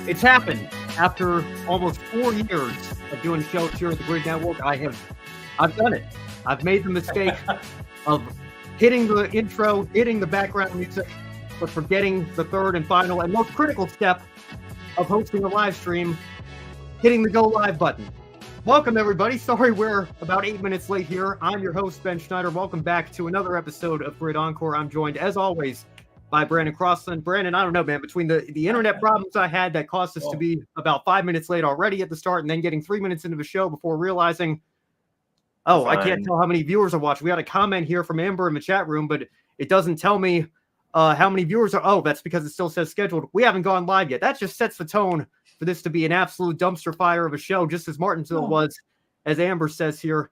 It's happened. After almost 4 years of doing shows here at the Grid Network, I've done it. I've made the mistake of hitting the intro, hitting the background music, but forgetting the third and final and most critical step of hosting a live stream, hitting the go live button. Welcome, everybody. Sorry we're about 8 minutes late here. I'm your host, Ben Schneider. Welcome back to another episode of Grid Encore. I'm joined, as always, by Brandon Crossland. Brandon, I don't know, man, between the internet problems I had that caused us to be about 5 minutes late already at the start and then getting 3 minutes into the show before realizing, I can't tell how many viewers are watching. We had a comment here from Amber in the chat room, but it doesn't tell me how many viewers are. Oh, that's because it still says scheduled. We haven't gone live yet. That just sets the tone for this to be an absolute dumpster fire of a show, just as Martinsville was, as Amber says here.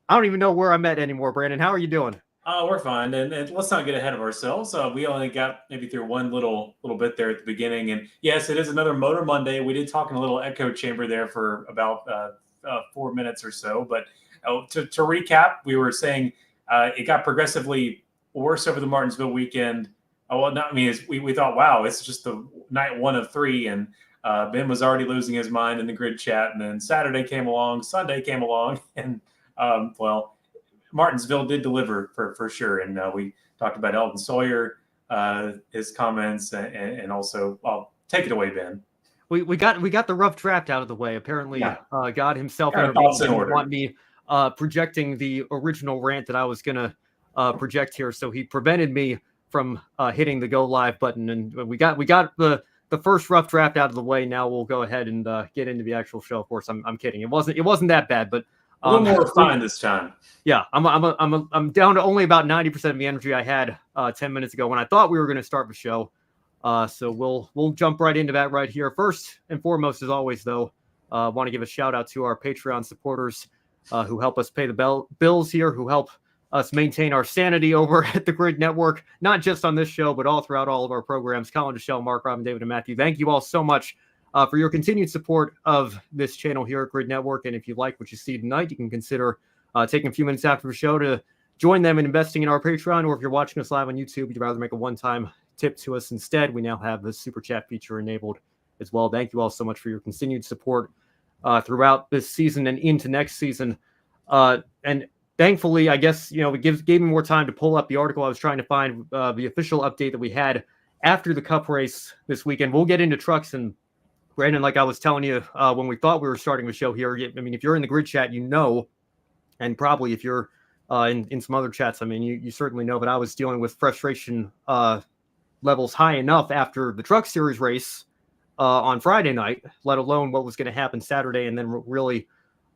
I don't even know where I'm at anymore, Brandon. How are you doing? We're fine, and let's not get ahead of ourselves. We only got maybe through one little bit there at the beginning, and yes, it is another Motor Monday. We did talk in a little echo chamber there for about 4 minutes or so. But to recap, we were saying it got progressively worse over the Martinsville weekend. We thought, wow, it's just the night one of three, and Ben was already losing his mind in the grid chat, and then Saturday came along, Sunday came along, and Martinsville did deliver for sure. And we talked about Eldon Sawyer, his comments, and also, take it away, Ben. We got the rough draft out of the way. Apparently, God himself didn't want me projecting the original rant that I was going to project here. So he prevented me from hitting the go live button. And we got the first rough draft out of the way. Now we'll go ahead and get into the actual show. Of course, I'm kidding. It wasn't that bad, but a little more refined this time. Yeah, I'm down to only about 90% of the energy I had 10 minutes ago when I thought we were going to start the show. So we'll jump right into that right here. First and foremost, as always, though, want to give a shout out to our Patreon supporters who help us pay the bills here, who help us maintain our sanity over at the Grid Network, not just on this show, but all throughout all of our programs. Colin, Michelle, Mark, Robin, David, and Matthew, thank you all so much for your continued support of this channel here at Grid Network. And if you like what you see tonight, you can consider taking a few minutes after the show to join them in investing in our Patreon. Or if you're watching us live on YouTube, you'd rather make a one-time tip to us instead, we now have the super chat feature enabled as well. Thank you all so much for your continued support throughout this season and into next season. And thankfully, I guess, it gave me more time to pull up the article I was trying to find, the official update that we had after the Cup race this weekend. We'll get into trucks, and Brandon, like I was telling you when we thought we were starting the show here, I mean, if you're in the grid chat, and probably if you're in some other chats, I mean, you certainly know, but I was dealing with frustration levels high enough after the Truck Series race on Friday night, let alone what was going to happen Saturday, and then really,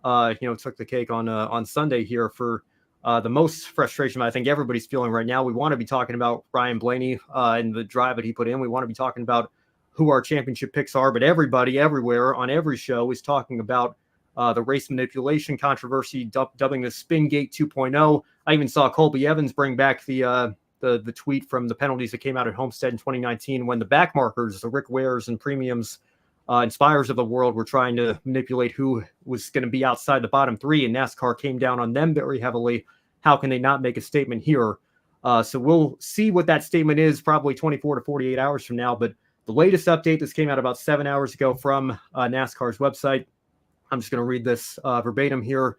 took the cake on Sunday here for the most frustration I think everybody's feeling right now. We want to be talking about Ryan Blaney and the drive that he put in. We want to be talking about who our championship picks are, but everybody everywhere on every show is talking about the race manipulation controversy, dubbing the Spingate 2.0. I even saw Colby Evans bring back the tweet from the penalties that came out at Homestead in 2019 when the back markers, the Rick Wares and Premiums, Inspires of the world were trying to manipulate who was going to be outside the bottom three, and NASCAR came down on them very heavily. How can they not make a statement here? So we'll see what that statement is probably 24 to 48 hours from now, but the latest update, this came out about 7 hours ago from NASCAR's website. I'm just going to read this verbatim here.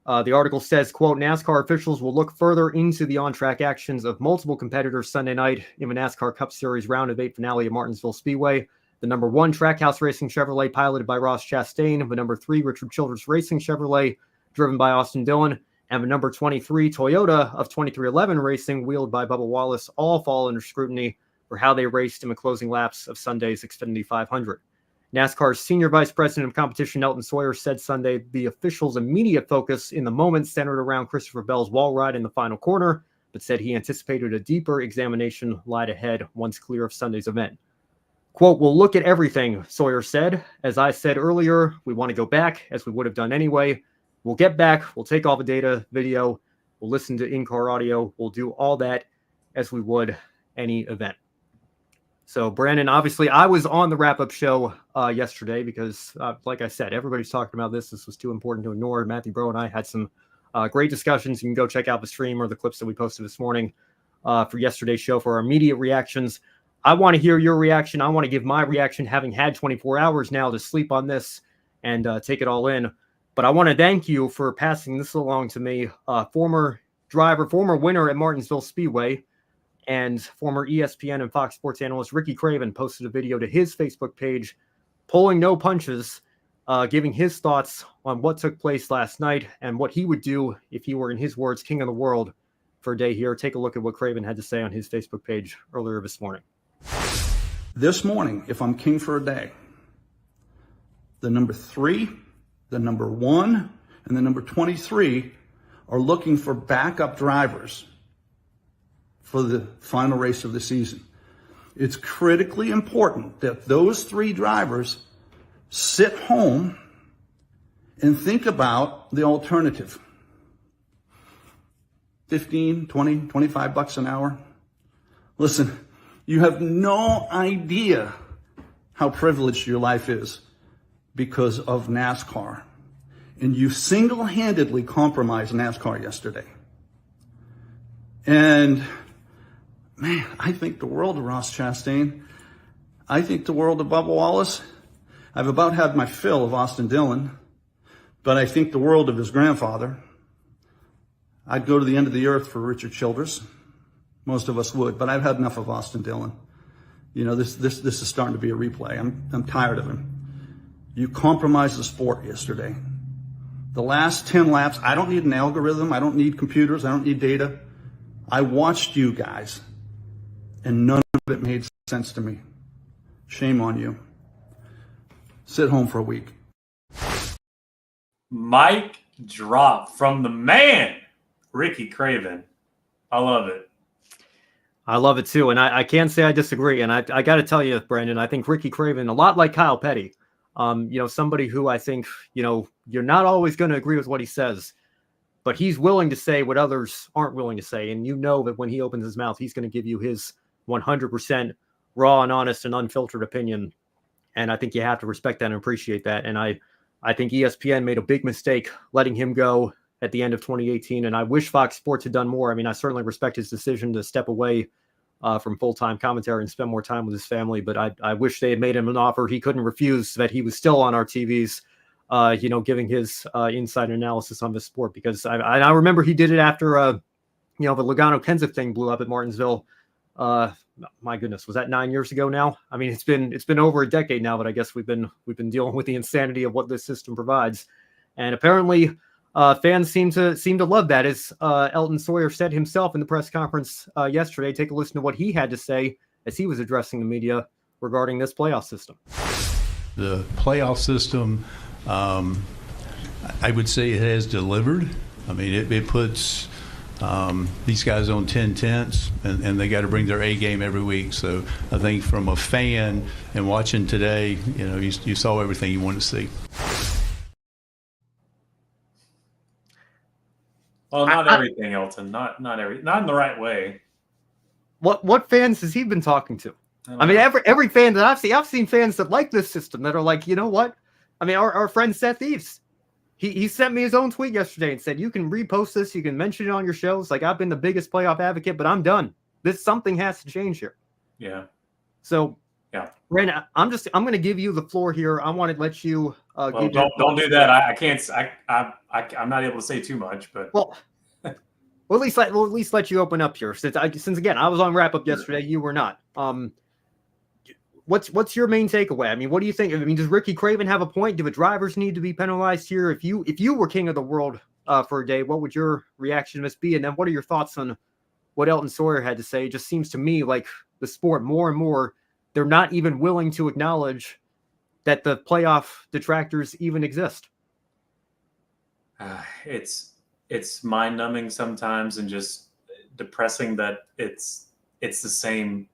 The article says, quote, NASCAR officials will look further into the on-track actions of multiple competitors Sunday night in the NASCAR Cup Series Round of 8 finale at Martinsville Speedway. The number 1 Trackhouse Racing Chevrolet, piloted by Ross Chastain. The number 3 Richard Childress Racing Chevrolet, driven by Austin Dillon. And the number 23 Toyota of 2311 Racing, wheeled by Bubba Wallace, all fall under scrutiny for how they raced in the closing laps of Sunday's Xfinity 500. NASCAR's Senior Vice President of Competition, Eldon Sawyer, said Sunday the officials' immediate focus in the moment centered around Christopher Bell's wall ride in the final corner, but said he anticipated a deeper examination lied ahead once clear of Sunday's event. Quote, we'll look at everything, Sawyer said. As I said earlier, we want to go back, as we would have done anyway. We'll get back. We'll take all the data, video. We'll listen to in-car audio. We'll do all that as we would any event. So, Brandon, obviously, I was on the wrap-up show yesterday because, like I said, everybody's talking about this. This was too important to ignore. Matthew Bro and I had some great discussions. You can go check out the stream or the clips that we posted this morning for yesterday's show for our immediate reactions. I want to hear your reaction. I want to give my reaction, having had 24 hours now to sleep on this and take it all in. But I want to thank you for passing this along to me. Former driver, former winner at Martinsville Speedway, and former ESPN and Fox Sports analyst Ricky Craven posted a video to his Facebook page, pulling no punches, giving his thoughts on what took place last night and what he would do if he were, in his words, king of the world for a day here. Take a look at what Craven had to say on his Facebook page earlier this morning. This morning, if I'm king for a day, the number 3, the number 1, and the number 23 are looking for backup drivers for the final race of the season. It's critically important that those 3 drivers sit home and think about the alternative. 15, 20, 25 bucks an hour. Listen, you have no idea how privileged your life is because of NASCAR. And you single-handedly compromised NASCAR yesterday. And man, I think the world of Ross Chastain. I think the world of Bubba Wallace. I've about had my fill of Austin Dillon, but I think the world of his grandfather. I'd go to the end of the earth for Richard Childress. Most of us would, but I've had enough of Austin Dillon. You know, this is starting to be a replay. I'm tired of him. You compromised the sport yesterday. The last 10 laps, I don't need an algorithm. I don't need computers. I don't need data. I watched you guys, and none of it made sense to me. Shame on you. Sit home for a week. Mic drop from the man, Ricky Craven. I love it. I love it too, and I can't say I disagree. And I got to tell you, Brandon, I think Ricky Craven, a lot like Kyle Petty, somebody who I think, you're not always going to agree with what he says, but he's willing to say what others aren't willing to say. And you know that when he opens his mouth, he's going to give you his 100% raw and honest and unfiltered opinion. And I think you have to respect that and appreciate that. And I think ESPN made a big mistake letting him go at the end of 2018. And I wish Fox Sports had done more. I mean, I certainly respect his decision to step away from full-time commentary and spend more time with his family. But I wish they had made him an offer he couldn't refuse, so that he was still on our TVs, giving his inside analysis on this sport. Because I remember he did it after, the Logano Kenseth thing blew up at Martinsville. My goodness, was that 9 years ago now? I mean, it's been over a decade now, but I guess we've been dealing with the insanity of what this system provides. And apparently fans seem to love that, as Elton Sawyer said himself in the press conference yesterday. Take a listen to what he had to say as he was addressing the media regarding this playoff system. The playoff system, I would say it has delivered. I mean, it puts these guys on 10/10s, and they got to bring their A game every week. So I think from a fan and watching today, you saw everything you wanted to see. Well, not everything, Elton. Not in the right way. What fans has he been talking to? I mean, every fan that I've seen fans that like this system that are like, you know what? I mean, our friend Seth Eves, he sent me his own tweet yesterday and said, you can repost this, you can mention it on your shows. Like, I've been the biggest playoff advocate, but I'm done. Something has to change here. Yeah. So, yeah, Brandon, I'm going to give you the floor here. I want to let you. Don't do that. I can't. I'm not able to say too much, but well, at least let you open up here. Since again, I was on wrap up yesterday, you were not. What's your main takeaway? I mean, what do you think? I mean, does Ricky Craven have a point? Do the drivers need to be penalized here? If you were king of the world for a day, what would your reaction to this be? And then what are your thoughts on what Elton Sawyer had to say? It just seems to me like the sport more and more, they're not even willing to acknowledge that the playoff detractors even exist. It's mind-numbing sometimes, and just depressing that it's the same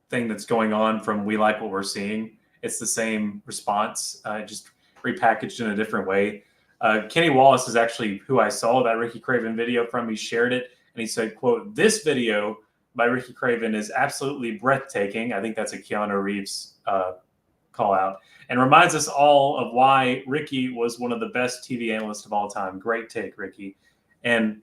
thing that's going on from We Like What We're Seeing. It's the same response, just repackaged in a different way. Kenny Wallace is actually who I saw that Ricky Craven video from. He shared it, and he said, quote, "This video by Ricky Craven is absolutely breathtaking." I think that's a Keanu Reeves call out, and reminds us all of why Ricky was one of the best TV analysts of all time. Great take, Ricky. And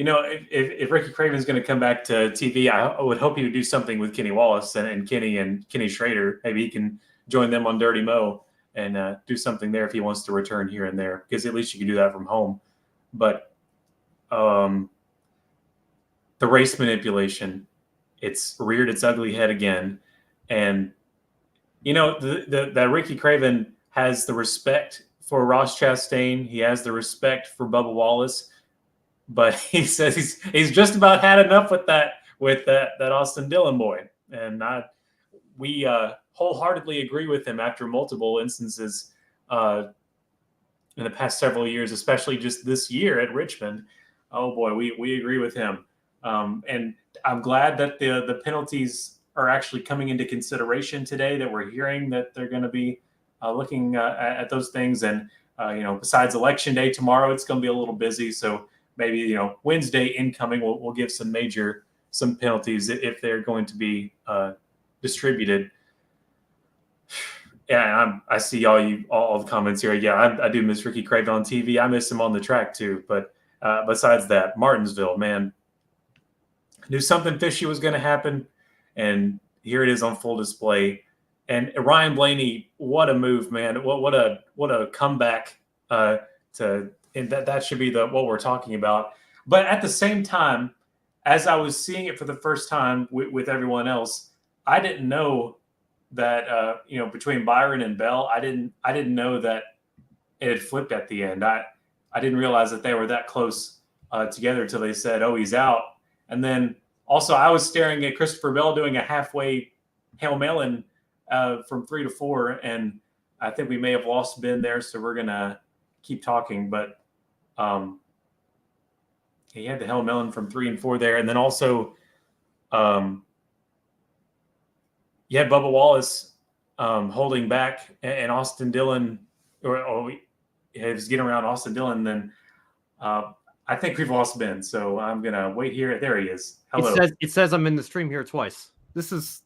if Ricky Craven's going to come back to TV, I would hope he would do something with Kenny Wallace and Kenny Schrader. Maybe he can join them on Dirty Mo and do something there if he wants to return here and there, because at least you can do that from home. But the race manipulation, it's reared its ugly head again. And, that Ricky Craven has the respect for Ross Chastain. He has the respect for Bubba Wallace. But he says he's just about had enough with that Austin Dillon boy. And we wholeheartedly agree with him after multiple instances in the past several years, especially just this year at Richmond. Oh boy, we agree with him. And I'm glad that the penalties are actually coming into consideration today, that we're hearing that they're going to be looking at those things. And, besides Election Day tomorrow, it's going to be a little busy. So maybe, Wednesday incoming, we'll give some penalties if they're going to be distributed. Yeah, I see all the comments here. Yeah, I do miss Ricky Craven on TV. I miss him on the track too. But besides that, Martinsville, man, knew something fishy was going to happen, and here it is on full display. And Ryan Blaney, what a move, man! What a comeback and that should be what we're talking about. But at the same time, as I was seeing it for the first time with everyone else, I didn't know that between Byron and Bell, I didn't know that it had flipped at the end. I didn't realize that they were that close together until they said, "Oh, he's out." And then also I was staring at Christopher Bell doing a halfway Hail Melon from 3 to 4, and I think we may have lost Ben there, so we're gonna keep talking. But he had the Hail Melon from 3 and 4 there, and then also you had Bubba Wallace holding back, and Austin Dillon, he was getting around Austin Dillon. Then I think we've lost Ben, so I'm gonna wait here. There he is. Hello. It says I'm in the stream here twice. This is.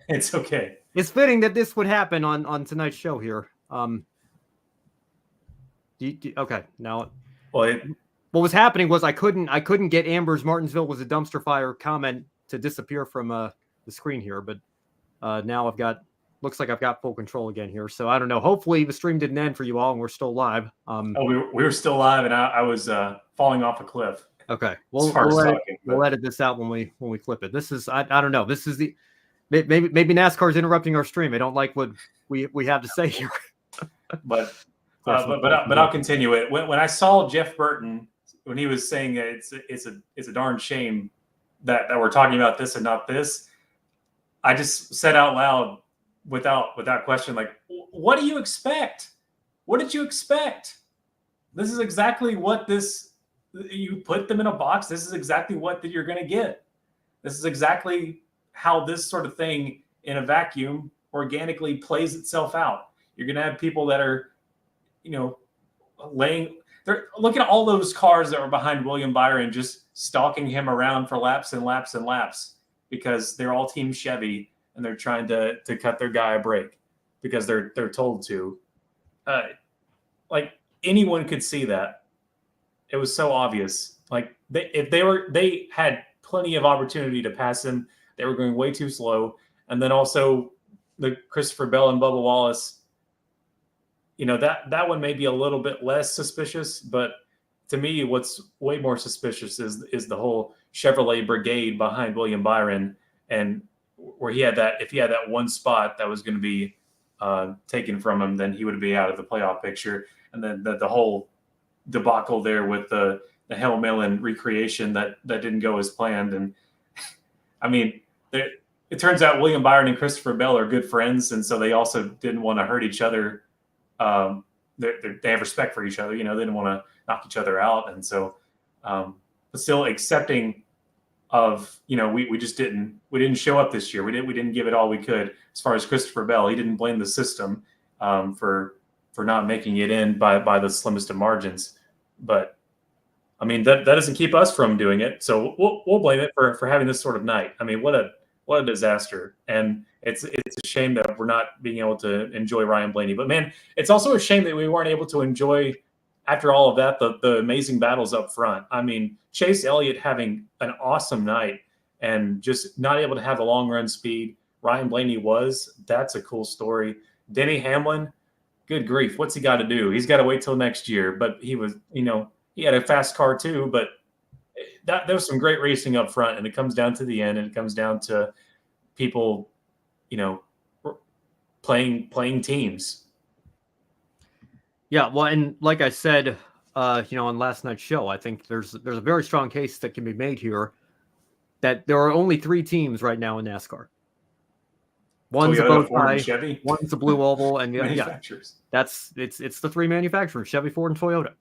It's okay. It's fitting that this would happen on tonight's show here. Okay, now. Well, what was happening was I couldn't get Amber's Martinsville was a dumpster fire comment to disappear from the screen here, but now looks like I've got full control again here. So I don't know. Hopefully the stream didn't end for you all and we're still live. We were still live, and I was falling off a cliff. Okay, we'll edit this out when we flip it. This is I don't know. This is maybe NASCAR's interrupting our stream. I don't like what we have to say here. but I'll continue it. When I saw Jeff Burton, when he was saying that it's a darn shame that we're talking about this and not this, I just said out loud without question, like, what do you expect? What did you expect? This is exactly what you put them in a box. This is exactly what you're going to get. This is exactly how this sort of thing in a vacuum organically plays itself out. You're going to have people that are, they're looking at all those cars that were behind William Byron, just stalking him around for laps and laps and laps, because they're all Team Chevy and they're trying to cut their guy a break because they're told to. Like, anyone could see that. It was so obvious. Like, they had plenty of opportunity to pass him. They were going way too slow. And then also the Christopher Bell and Bubba Wallace, that one may be a little bit less suspicious, but to me, what's way more suspicious is the whole Chevrolet brigade behind William Byron, and where if he had that one spot that was going to be taken from him, then he would be out of the playoff picture. And then the whole debacle there with the Hail Melon recreation that didn't go as planned. And I mean, it turns out William Byron and Christopher Bell are good friends, and so they also didn't want to hurt each other. They have respect for each other, they didn't want to knock each other out. And so, but still accepting of, we just didn't show up this year. We didn't give it all we could. As far as Christopher Bell, he didn't blame the system for not making it in by the slimmest of margins. But I mean, that doesn't keep us from doing it. So we'll blame it for having this sort of night. I mean, what a disaster. And it's a shame that we're not being able to enjoy Ryan Blaney. But man, it's also a shame that we weren't able to enjoy after all of that, the amazing battles up front. I mean, Chase Elliott having an awesome night and just not able to have the long run speed. Ryan Blaney that's a cool story. Denny Hamlin, good grief, what's he got to do? He's got to wait till next year. But he was, he had a fast car too. But there was some great racing up front, and it comes down to the end, and it comes down to people, playing teams. Yeah, well, and like I said, on last night's show, I think there's a very strong case that can be made here that there are only 3 teams right now in NASCAR. One's Toyota, a bow tie, Chevy. one's a blue oval, and manufacturers. It's the 3 manufacturers: Chevy, Ford, and Toyota.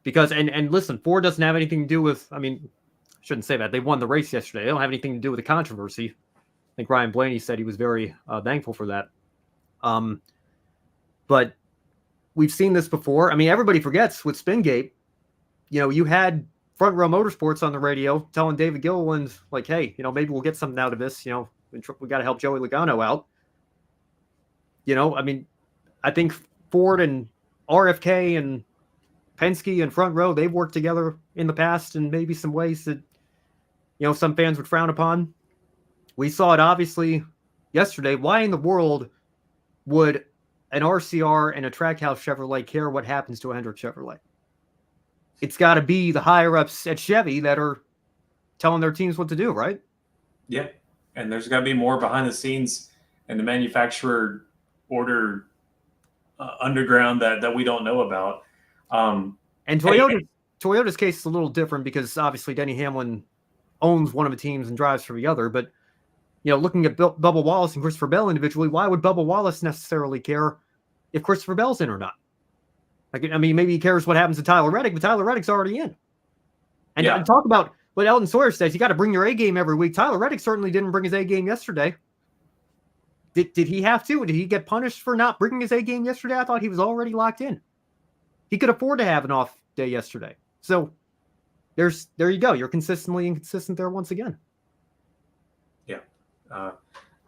Because and listen, Ford doesn't have anything to do with. I mean, I shouldn't say that. They won the race yesterday. They don't have anything to do with the controversy. I think Ryan Blaney said he was very thankful for that. But we've seen this before. I mean, everybody forgets with Spingate, you had Front Row Motorsports on the radio telling David Gilliland, like, hey, maybe we'll get something out of this. We got to help Joey Logano out. I mean, I think Ford and RFK and Penske and Front Row, they've worked together in the past in maybe some ways that, some fans would frown upon. We saw it obviously yesterday. Why in the world would an RCR and a Trackhouse Chevrolet care what happens to a Hendrick Chevrolet? It's got to be the higher ups at Chevy that are telling their teams what to do, right? Yeah. And there's got to be more behind the scenes and the manufacturer order underground that we don't know about. And Toyota's case is a little different because obviously Denny Hamlin owns one of the teams and drives for the other. But, looking at Bubba Wallace and Christopher Bell individually, why would Bubba Wallace necessarily care if Christopher Bell's in or not? Maybe he cares what happens to Tyler Reddick, but Tyler Reddick's already in. And talk about what Eldon Sawyer says, you got to bring your A game every week. Tyler Reddick certainly didn't bring his A game yesterday. Did he have to? Did he get punished for not bringing his A game yesterday? I thought he was already locked in. He could afford to have an off day yesterday. So there you go. You're consistently inconsistent there once again. Yeah.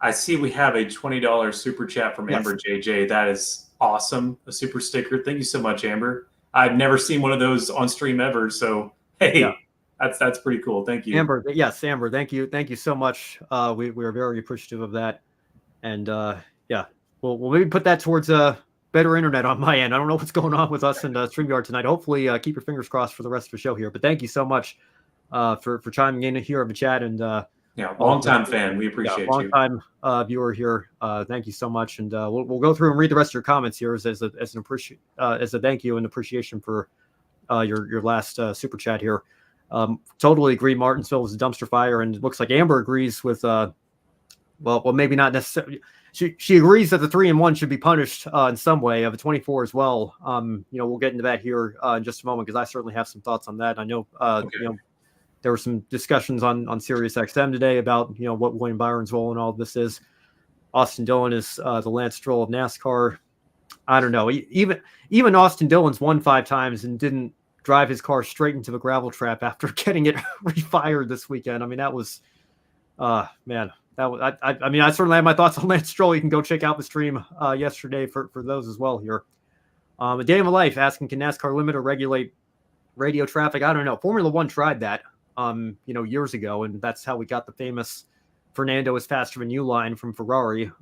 I see we have a $20 super chat from Amber JJ. That is awesome. A super sticker. Thank you so much, Amber. I've never seen one of those on stream ever. So, hey, that's pretty cool. Thank you. Amber. Yes, Amber. Thank you. Thank you so much. We are very appreciative of that. And we'll maybe put that towards better internet on my end. I don't know what's going on with us and StreamYard tonight. Hopefully keep your fingers crossed for the rest of the show here. But thank you so much for chiming in here in the chat. And long-time fan. We appreciate you. Long-time viewer here. Thank you so much. And we'll go through and read the rest of your comments here as a thank you and appreciation for your last super chat here. Totally agree. Martinsville was a dumpster fire, and it looks like Amber agrees with well, maybe not necessarily. She agrees that the 3-1 should be punished in some way, of a 24 as well. We'll get into that here in just a moment because I certainly have some thoughts on that. I know there were some discussions on Sirius XM today about what William Byron's role in all of this is. Austin Dillon is the Lance Stroll of NASCAR. I don't know. Even Austin Dillon's won 5 times and didn't drive his car straight into the gravel trap after getting it refired this weekend. I mean, that was man. That was, I certainly have my thoughts on Lance Stroll. You can go check out the stream yesterday for those as well here. A Day in My Life asking, can NASCAR limit or regulate radio traffic? I don't know. Formula One tried that, years ago, and that's how we got the famous Fernando is faster than you line from Ferrari.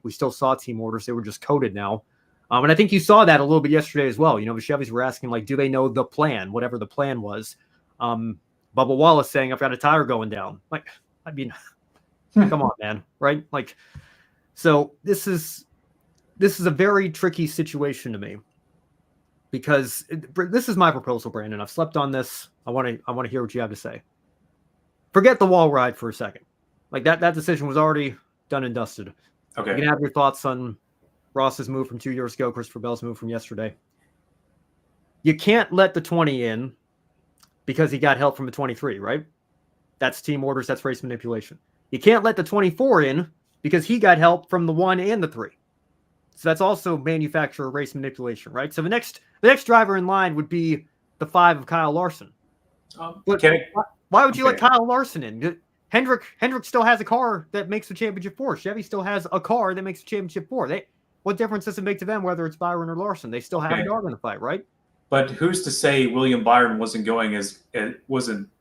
We still saw team orders. They were just coded now. And I think you saw that a little bit yesterday as well. The Chevys were asking, like, do they know the plan, whatever the plan was? Bubba Wallace saying, I've got a tire going down. Come on, man. Right? So this is a very tricky situation to me because this is my proposal, Brandon. I've slept on this. I want to hear what you have to say. Forget the wall ride for a second. That decision was already done and dusted. Okay. You can have your thoughts on Ross's move from 2 years ago, Christopher Bell's move from yesterday. You can't let the 20 in because he got help from the 23, right? That's team orders. That's race manipulation. You can't let the 24 in because he got help from the 1 and the 3. So that's also manufacturer race manipulation, right? So the next driver in line would be the 5 of Kyle Larson. Why would you let Kyle Larson in? Hendrick still has a car that makes the championship 4. Chevy still has a car that makes the championship 4. What difference does it make to them whether it's Byron or Larson? They still have a dog in the fight, right? But who's to say William Byron wasn't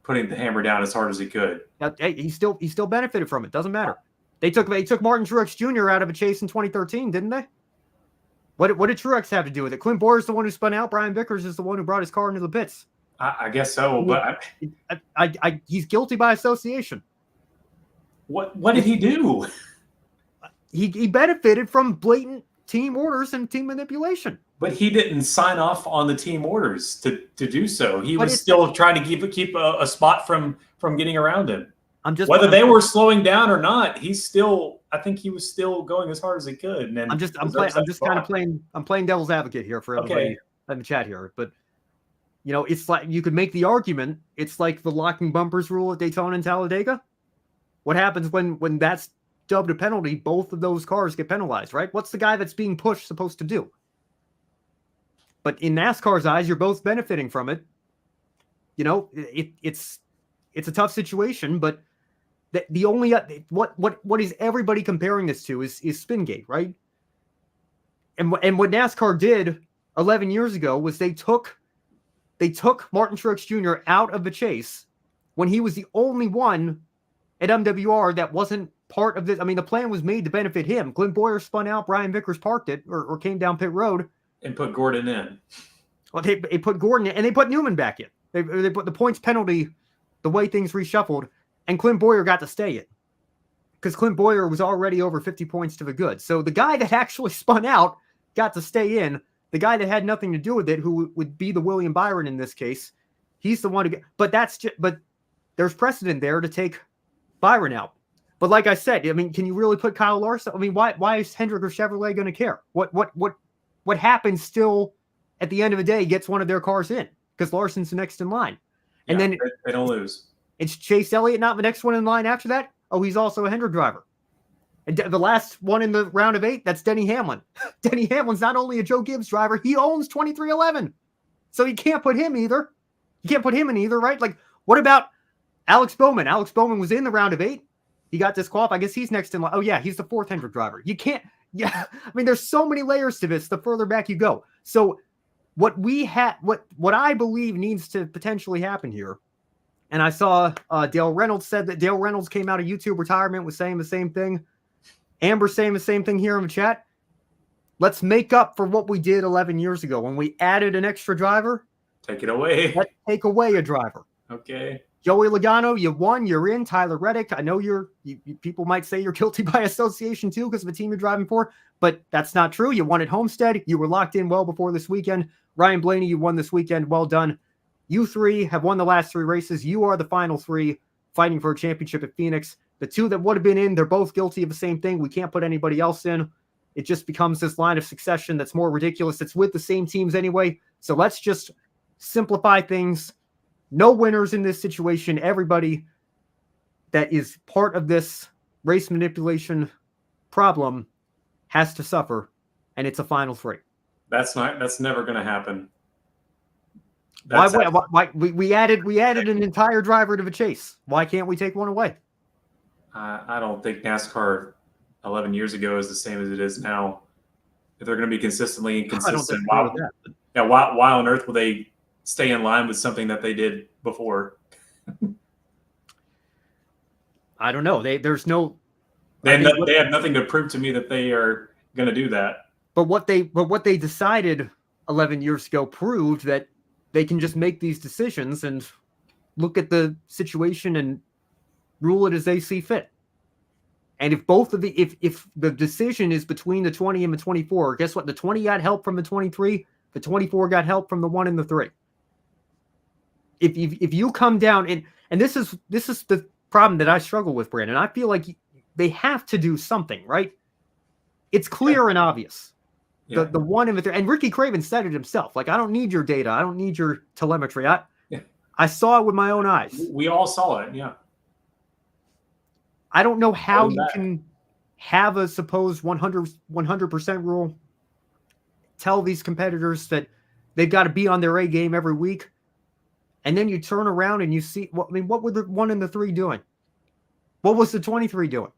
putting the hammer down as hard as he could? Hey, he still benefited from it. Doesn't matter. They took Martin Truex Jr. out of a chase in 2013, didn't they? What did Truex have to do with it? Clint Bowyer's the one who spun out. Brian Vickers is the one who brought his car into the pits. I guess so, but he's guilty by association. What did he do? He benefited from blatant team orders and team manipulation. But he didn't sign off on the team orders to do so. He was still trying to keep a spot from getting around him. Whether they were slowing down or not, I think he was still going as hard as he could. And I'm playing devil's advocate here for everybody in the chat here. But it's like you could make the argument. It's like the locking bumpers rule at Daytona and Talladega. What happens when that's dubbed a penalty? Both of those cars get penalized, right? What's the guy that's being pushed supposed to do? But in NASCAR's eyes, you're both benefiting from it. It's a tough situation, but the only what is everybody comparing this to is Spingate, right? And what NASCAR did 11 years ago was they took Martin Truex Jr. out of the chase when he was the only one at MWR that wasn't part of this. I mean, the plan was made to benefit him. Clint Bowyer spun out, Brian Vickers parked it or came down pit road. And put Gordon in. Well, they put Gordon in, and they put Newman back in. They put the points penalty, the way things reshuffled, and Clint Bowyer got to stay in. Because Clint Bowyer was already over 50 points to the good. So the guy that actually spun out got to stay in. The guy that had nothing to do with it, who would be the William Byron in this case, he's the one to get. But there's precedent there to take Byron out. But like I said, I mean, can you really put Kyle Larson? I mean, why is Hendrick or Chevrolet going to care? What happens still at the end of the day gets one of their cars in because Larson's the next in line. And then they don't lose. It's Chase Elliott, not the next one in line after that. Oh, he's also a Hendrick driver. And the last one in the round of 8, that's Denny Hamlin. Denny Hamlin's not only a Joe Gibbs driver, he owns 2311. So you can't put him either. You can't put him in either, right? Like, what about Alex Bowman? Alex Bowman was in the round of 8. He got disqualified. I guess he's next in line. Oh, yeah, he's the 4th Hendrick driver. You can't. Yeah, I mean, there's so many layers to this the further back you go. So what I believe needs to potentially happen here, and I saw Dale Reynolds said that Dale Reynolds came out of YouTube retirement was saying the same thing. Amber's saying the same thing here in the chat. Let's make up for what we did 11 years ago when we added an extra driver. Take it away. Let's take away a driver. Okay. Joey Logano, you won. You're in. Tyler Reddick. I know people might say you're guilty by association too because of the team you're driving for, but that's not true. You won at Homestead. You were locked in well before this weekend. Ryan Blaney, you won this weekend. Well done. You 3 have won the last 3 races. You are the final 3 fighting for a championship at Phoenix. The 2 that would have been in, they're both guilty of the same thing. We can't put anybody else in. It just becomes this line of succession that's more ridiculous. It's with the same teams anyway. So let's just simplify things. No winners in this situation. Everybody that is part of this race manipulation problem has to suffer, and it's a final 3. That's never going to happen. Why we added an entire driver to the chase? Why can't we take one away? I don't think NASCAR 11 years ago is the same as it is now. If they're going to be consistently inconsistent, why on earth will they stay in line with something that they did before? I don't know. They have nothing to prove to me that they are going to do that. But what they decided 11 years ago proved that they can just make these decisions and look at the situation and rule it as they see fit. And if the decision is between the 20 and the 24, guess what? The 20 got help from the 23, the 24 got help from the 1 and the 3. If you come down and this is the problem that I struggle with, Brandon. I feel like they have to do something, right? It's clear and obvious. Yeah. The 1 and the 3, and Ricky Craven said it himself. Like, I don't need your data. I don't need your telemetry. I saw it with my own eyes. We all saw it. Yeah. I don't know how you can have a supposed 100% rule. Tell these competitors that they've got to be on their A game every week. And then you turn around and you see, what were the 1 and the 3 doing? What was the 23 doing?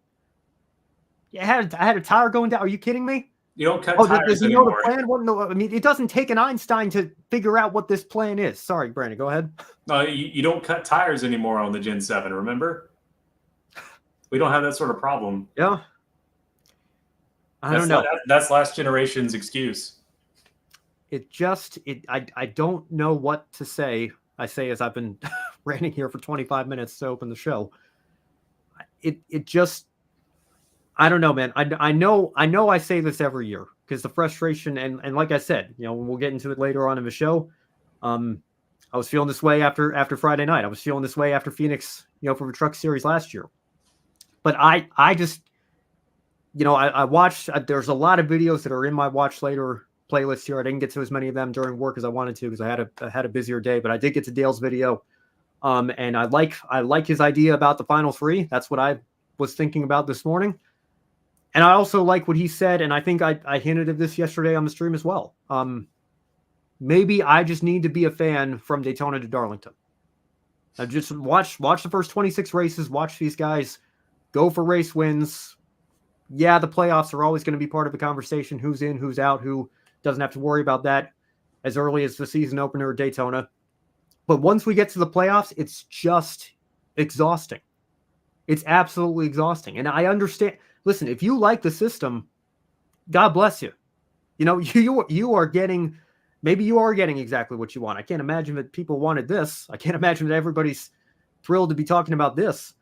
I had a tire going down. Are you kidding me? You don't cut Oh, tires you know the anymore. plan? Well, no, I mean, it doesn't take an Einstein to figure out what this plan is. Sorry, Brandon, go ahead. No, you don't cut tires anymore on the Gen 7, remember? We don't have that sort of problem. Yeah. I don't know. That's last generation's excuse. I don't know what to say. I say as I've been ranting here for 25 minutes to open the show. It just, I don't know, man. I know I say this every year because the frustration and like I said, we'll get into it later on in the show. I was feeling this way after Friday night. I was feeling this way after Phoenix, for the Truck Series last year. But I just, I watched. There's a lot of videos that are in my watch later playlist here. I didn't get to as many of them during work as I wanted to because I had a busier day. But I did get to Dale's video, and I like his idea about the final three. That's what I was thinking about this morning. And I also like what he said, and I think I hinted at this yesterday on the stream as well. Maybe I just need to be a fan from Daytona to Darlington. I just watch the first 26 races, watch these guys go for race wins. Yeah, the playoffs are always going to be part of the conversation. Who's in, who's out, who doesn't have to worry about that as early as the season opener at Daytona. But once we get to the playoffs, it's just exhausting. It's absolutely exhausting. And I understand. Listen, if you like the system, God bless you. You are getting, maybe you are getting exactly what you want. I can't imagine that people wanted this. I can't imagine that everybody's thrilled to be talking about this.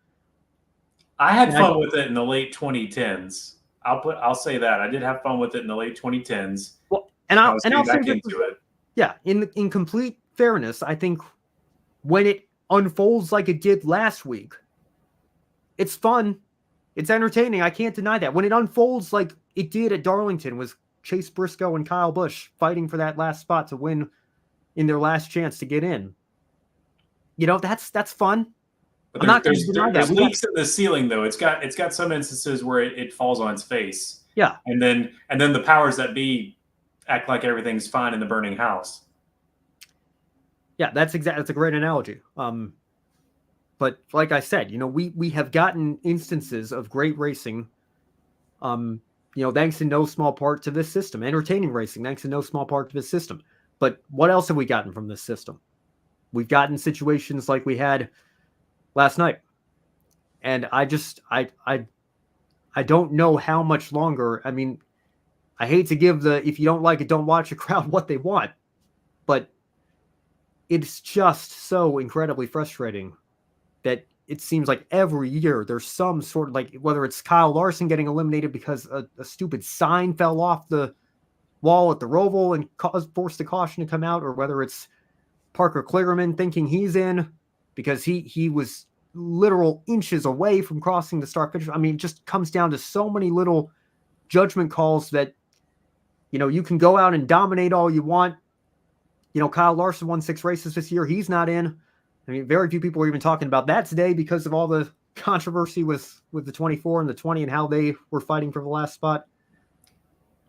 I had fun with it in the late 2010s. I'll say that. I did have fun with it in the late 2010s. Well, I'll say back into it. Yeah, in complete fairness, I think when it unfolds like it did last week, it's fun. It's entertaining. I can't deny that. When it unfolds like it did at Darlington, was Chase Briscoe and Kyle Busch fighting for that last spot to win in their last chance to get in. That's fun. But there's leaks in the ceiling, though. It's got some instances where it falls on its face. Yeah. And then the powers that be act like everything's fine in the burning house. Yeah, that's a great analogy. But like I said, we have gotten instances of great racing, thanks in no small part to this system. Entertaining racing, thanks in no small part to this system. But what else have we gotten from this system? We've gotten situations like we had last night. And I don't know how much longer. I mean, I hate to give if you don't like it, don't watch a crowd what they want. But it's just so incredibly frustrating that it seems like every year there's some sort of whether it's Kyle Larson getting eliminated because a stupid sign fell off the wall at the Roval and forced the caution to come out, or whether it's Parker Kligerman thinking he's in because he was literal inches away from crossing the start finish. I mean, it just comes down to so many little judgment calls that, you can go out and dominate all you want. Kyle Larson won 6 races this year. He's not in. I mean, very few people were even talking about that today because of all the controversy with the 24 and the 20 and how they were fighting for the last spot.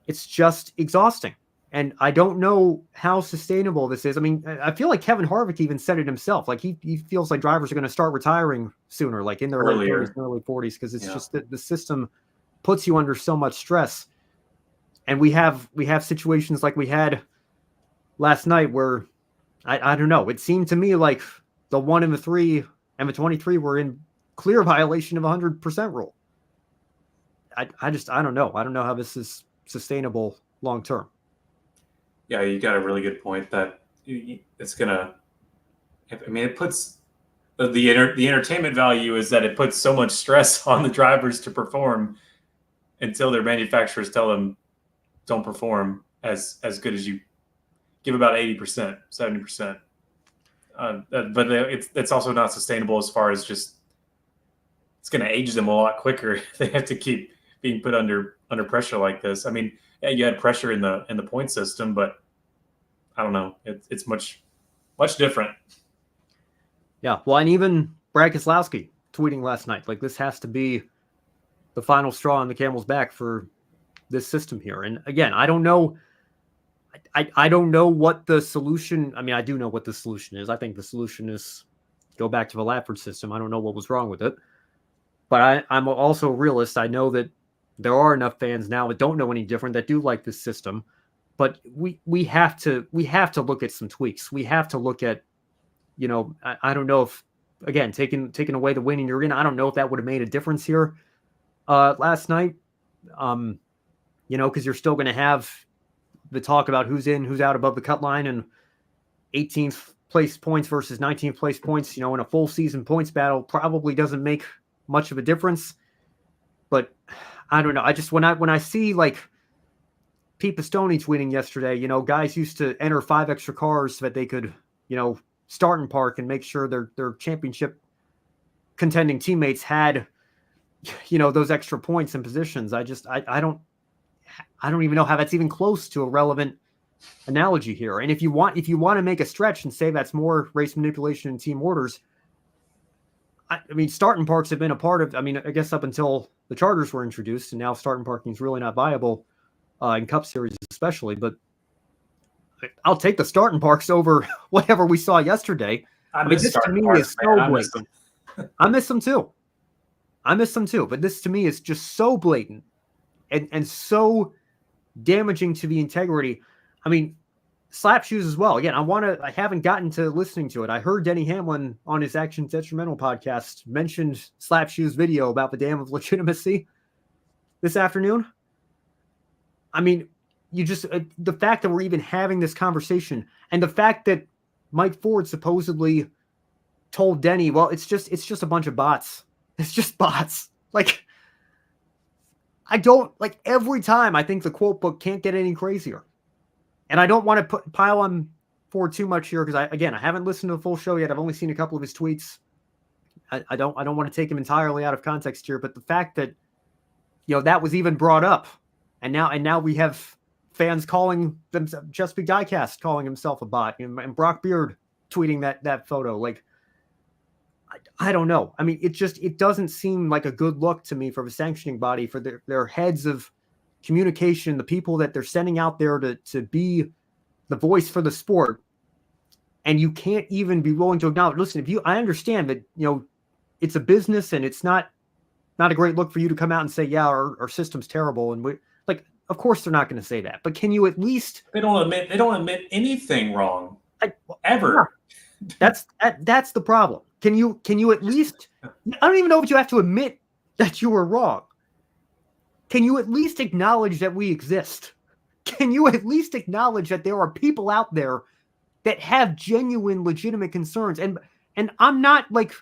It's just exhausting. And I don't know how sustainable this is. I mean, I feel like Kevin Harvick even said it himself. Like he feels like drivers are going to start retiring sooner, like in their late 30s and early 40s, because it's just that the system puts you under so much stress. And we have situations like we had last night where I don't know. It seemed to me like the 1 and the 3 and the 23 were in clear violation of 100% rule. I don't know. I don't know how this is sustainable long term. Yeah, you got a really good point that it's gonna. I mean, it puts the entertainment value is that it puts so much stress on the drivers to perform until their manufacturers tell them don't perform as good as you. Give about 80%, 70%. But it's also not sustainable as far as just it's going to age them a lot quicker. They have to keep being put under pressure like this. I mean, yeah, you had pressure in the point system, but I don't know. It's much different. Yeah, well, and even Brad Keselowski tweeting last night, this has to be the final straw on the camel's back for this system here. And again, I don't know. I don't know what the solution. I mean, I do know what the solution is. I think the solution is go back to the Lafferty system. I don't know what was wrong with it, but I'm also a realist. I know that There are enough fans now that don't know any different, that do like this system. But we have to look at some tweaks. We have to look at, I don't know if, again, taking away the win in your arena, I don't know if that would have made a difference here last night. Because you're still going to have the talk about who's in, who's out above the cut line, and 18th place points versus 19th place points, in a full season points battle probably doesn't make much of a difference. But I don't know. I just, when I see like Pete Pistone winning yesterday, guys used to enter 5 extra cars so that they could, start and park and make sure their championship contending teammates had, those extra points and positions. I don't even know how that's even close to a relevant analogy here. And if you want to make a stretch and say that's more race manipulation and team orders, I mean, start and parks have been a part of, I guess up until the charters were introduced, and now start and parking is really not viable in Cup Series especially. But I'll take the start and parks over whatever we saw yesterday. This to me is so blatant. I miss them too. But this to me is just so blatant and so damaging to the integrity. I mean, slap shoes as well. Again, I haven't gotten to listening to it. I heard Denny Hamlin on his Action Detrimental podcast mentioned slap shoes video about the dam of legitimacy this afternoon. I mean, the fact that we're even having this conversation, and the fact that Mike Ford supposedly told Denny, well, it's just a bunch of bots. It's just bots. Like, I don't, like, every time I think the quote book can't get any crazier. And I don't want to pile on Ford too much here, because I haven't listened to the full show yet. I've only seen a couple of his tweets. I don't want to take him entirely out of context here, but the fact that, that was even brought up, and now we have fans calling themselves, Chesapeake Diecast calling himself a bot, and Brock Beard tweeting that photo. Like, I don't know. I mean, it doesn't seem like a good look to me for the sanctioning body, for their heads of communication, the people that they're sending out there to be the voice for the sport. And you can't even be willing to acknowledge, listen, I understand that, it's a business and it's not a great look for you to come out and say, yeah, our system's terrible. And of course they're not going to say that, but can you at least, they don't admit anything wrong ever. That's the problem. Can you at least, I don't even know if you have to admit that you were wrong. Can you at least acknowledge that we exist? Can you at least acknowledge that there are people out there that have genuine, legitimate concerns? And I'm not like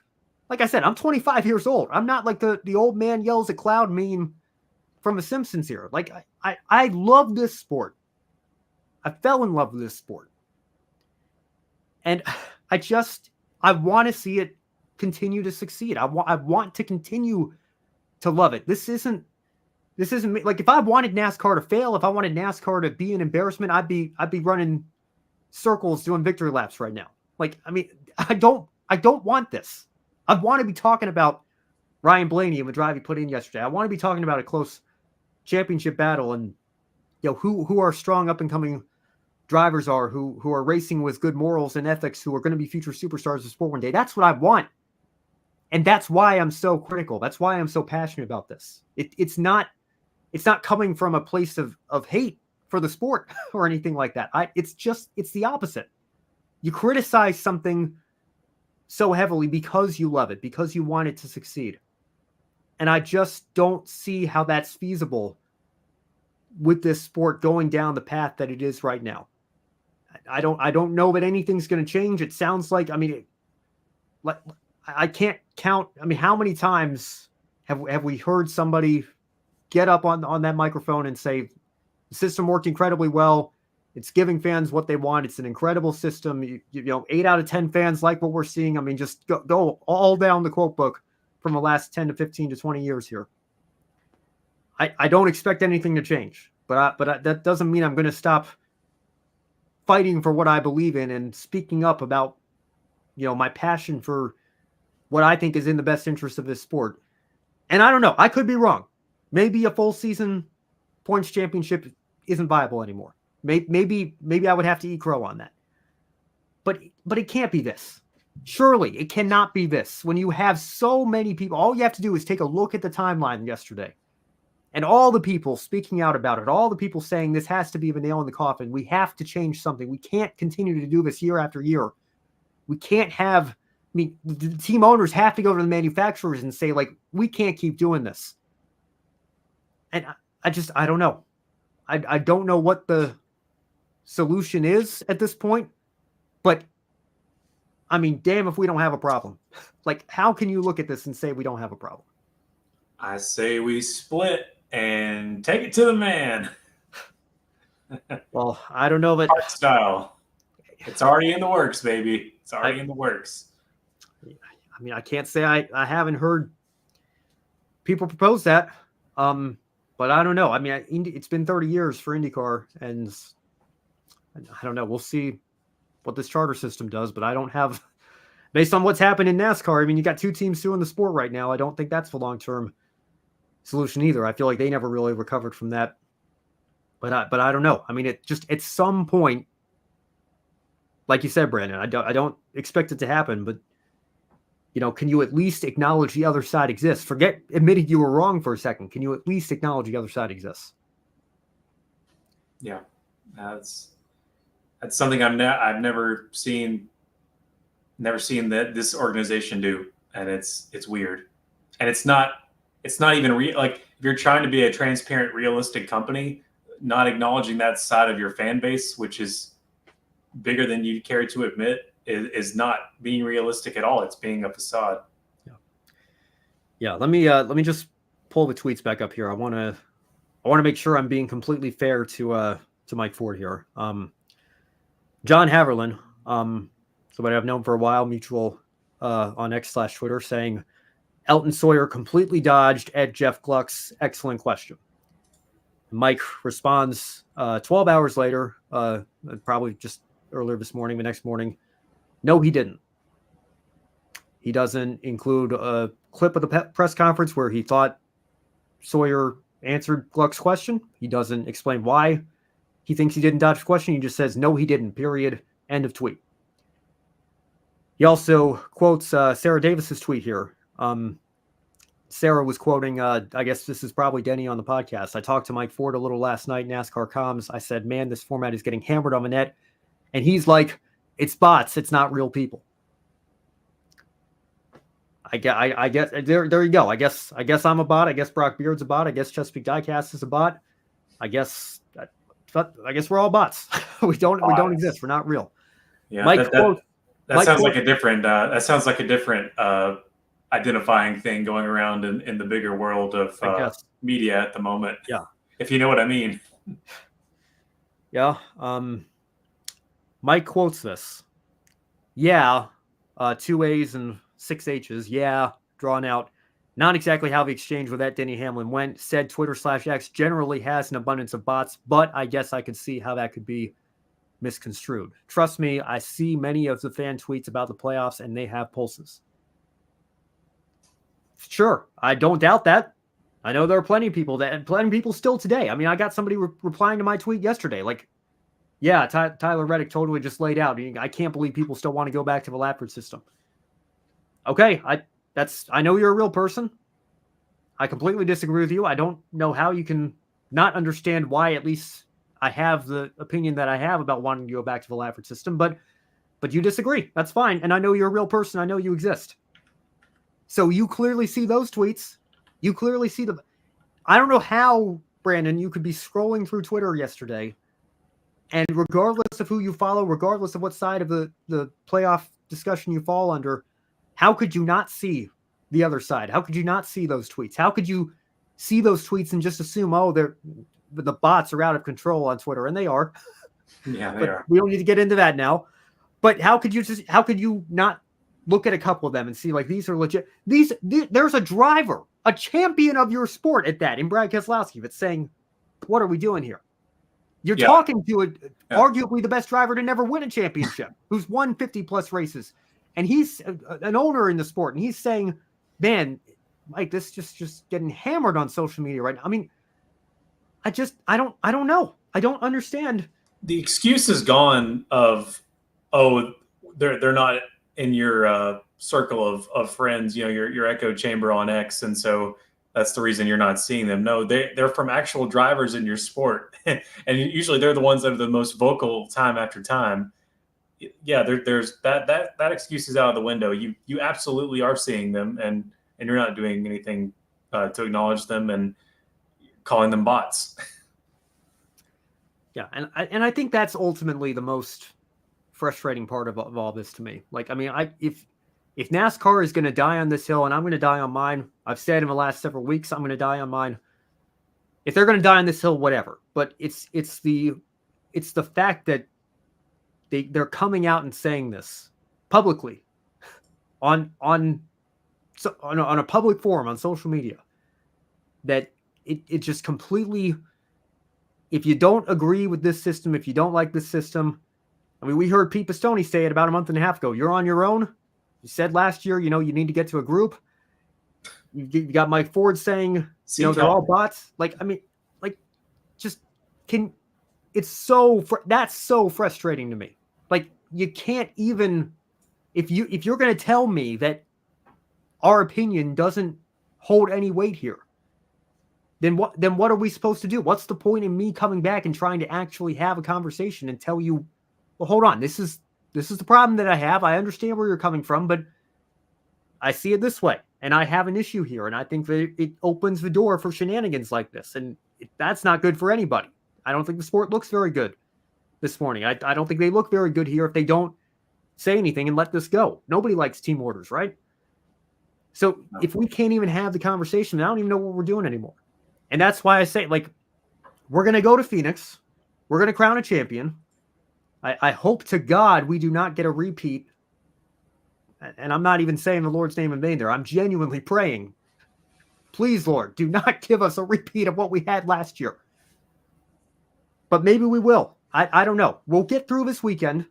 I said, I'm 25 years old. I'm not like the old man yells at cloud meme from The Simpsons here. Like, I love this sport. I fell in love with this sport. And I want to see it continue to succeed. I want to continue to love it. This isn't like, if I wanted NASCAR to fail, if I wanted NASCAR to be an embarrassment, I'd be running circles doing victory laps right now. Like, I mean, I don't want this. I want to be talking about Ryan Blaney and the drive he put in yesterday. I want to be talking about a close championship battle, and who our strong up and coming drivers are, who are racing with good morals and ethics, who are going to be future superstars of sport one day. That's what I want. And that's why I'm so critical. That's why I'm so passionate about this. It's not coming from a place of hate for the sport or anything like that. It's the opposite. You criticize something so heavily because you love it, because you want it to succeed. And I just don't see how that's feasible with this sport going down the path that it is right now. I don't know that anything's going to change. It sounds like, I can't count. I mean, how many times have we heard somebody get up on that microphone and say, the system worked incredibly well. It's giving fans what they want. It's an incredible system. 8 out of 10 fans like what we're seeing. I mean, just go all down the quote book from the last 10 to 15 to 20 years here. I don't expect anything to change, but that doesn't mean I'm going to stop fighting for what I believe in and speaking up about, my passion for what I think is in the best interest of this sport. And I don't know, I could be wrong. Maybe a full season points championship isn't viable anymore. Maybe I would have to eat crow on that. But it can't be this. Surely it cannot be this. When you have so many people, all you have to do is take a look at the timeline yesterday and all the people speaking out about it, all the people saying this has to be the nail in the coffin. We have to change something. We can't continue to do this year after year. We can't have, I mean, the team owners have to go to the manufacturers and say, like, we can't keep doing this. And I don't know. I don't know what the solution is at this point, but I mean, damn if we don't have a problem. Like, how can you look at this and say we don't have a problem? I say we split and take it to the man. Well, I don't know, but Art style. It's already in the works, baby. It's already in the works. I mean, I can't say I haven't heard people propose that. But I don't know. I mean, it's been 30 years for IndyCar, and I don't know. We'll see what this charter system does, but I don't have, based on what's happened in NASCAR, I mean, you got two teams suing the sport right now. I don't think that's the long-term solution either. I feel like they never really recovered from that. But I don't know. I mean, it just, at some point, like you said, Brandon, I don't expect it to happen, but you know, can you at least acknowledge the other side exists? Forget admitting you were wrong for a second. Can you at least acknowledge the other side exists? Yeah, that's something I've never seen that this organization do, and it's weird, and it's not even like if you're trying to be a transparent, realistic company, not acknowledging that side of your fan base, which is bigger than you care to admit, is not being realistic at all. It's being a facade. Yeah. Let me just pull the tweets back up here. I want to make sure I'm being completely fair to Mike Ford here. John Haverland, somebody I've known for a while, mutual on X/Twitter, saying Elton Sawyer completely dodged Ed Jeff Gluck's excellent question. Mike responds 12 hours later, probably just earlier this morning, the next morning. No, he didn't. He doesn't include a clip of the press conference where he thought Sawyer answered Gluck's question. He doesn't explain why he thinks he didn't dodge the question. He just says, no, he didn't, period. End of tweet. He also quotes Sarah Davis's tweet here. Sarah was quoting, I guess this is probably Denny on the podcast. I talked to Mike Ford a little last night, NASCAR Comms. I said, man, this format is getting hammered on the net. And he's like, it's bots. It's not real people. I guess there you go. I guess I'm a bot. I guess Brock Beard's a bot. I guess Chesapeake Diecast is a bot. I guess we're all bots. we don't exist. We're not real. Yeah, Mike that sounds like a different identifying thing going around in the bigger world of media at the moment. Yeah, if you know what I mean. Yeah. Mike quotes this. Yeah, 2 A's and 6 H's. Yeah, drawn out. Not exactly how the exchange with that Denny Hamlin went. Said Twitter/X generally has an abundance of bots, but I guess I could see how that could be misconstrued. Trust me, I see many of the fan tweets about the playoffs, and they have pulses. Sure, I don't doubt that. I know there are plenty of people still today. I mean, I got somebody replying to my tweet yesterday, like, yeah, Tyler Reddick totally just laid out. I can't believe people still want to go back to the Lapford system. Okay, I know you're a real person. I completely disagree with you. I don't know how you can not understand why at least I have the opinion that I have about wanting to go back to the Lapford system, but you disagree. That's fine. And I know you're a real person. I know you exist. So you clearly see those tweets. You clearly see them. I don't know how, Brandon, you could be scrolling through Twitter yesterday, and regardless of who you follow, regardless of what side of the playoff discussion you fall under, how could you not see the other side? How could you not see those tweets? How could you see those tweets and just assume, oh, the bots are out of control on Twitter? And they are. Yeah, they are. We don't need to get into that now. But how could you not look at a couple of them and see, like, these are legit? There's a driver, a champion of your sport at that, in Brad Keselowski, that's saying, what are we doing here? You're talking to arguably the best driver to never win a championship, who's won 50+ races. And he's an owner in the sport. And he's saying, man, Mike, this just getting hammered on social media right now. I mean, I don't know. I don't understand. The excuse is gone of, oh, they're not in your circle of friends, you know, your echo chamber on X. And so that's the reason you're not seeing them. No, they're from actual drivers in your sport. And usually they're the ones that are the most vocal time after time. Yeah, there's that excuse is out of the window. You absolutely are seeing them, and you're not doing anything to acknowledge them and calling them bots. Yeah, and I think that's ultimately the most frustrating part of all this to me. Like, I mean, if NASCAR is going to die on this hill, and I'm going to die on mine, I've said in the last several weeks I'm going to die on mine. If they're going to die on this hill, whatever. But it's the fact that they're coming out and saying this publicly on a public forum on social media, that it just completely, if you don't agree with this system, if you don't like this system, I mean, we heard Pete Pistone say it about a month and a half ago. You're on your own. You said last year, you need to get to a group. You got Mike Ford saying, they're all bots. Like, I mean, like, that's so frustrating to me. Like, you can't even, if you're going to tell me that our opinion doesn't hold any weight here, then what are we supposed to do? What's the point in me coming back and trying to actually have a conversation and tell you, well, hold on, this is the problem that I have. I understand where you're coming from, but I see it this way, and I have an issue here, and I think that it opens the door for shenanigans like this, and that's not good for anybody. I don't think the sport looks very good this morning. I don't think they look very good here if they don't say anything and let this go. Nobody likes team orders, right? So if we can't even have the conversation, I don't even know what we're doing anymore. And that's why I say, like, we're going to go to Phoenix. We're going to crown a champion. I hope to God we do not get a repeat. And I'm not even saying the Lord's name in vain there. I'm genuinely praying. Please, Lord, do not give us a repeat of what we had last year. But maybe we will. I don't know. We'll get through this weekend.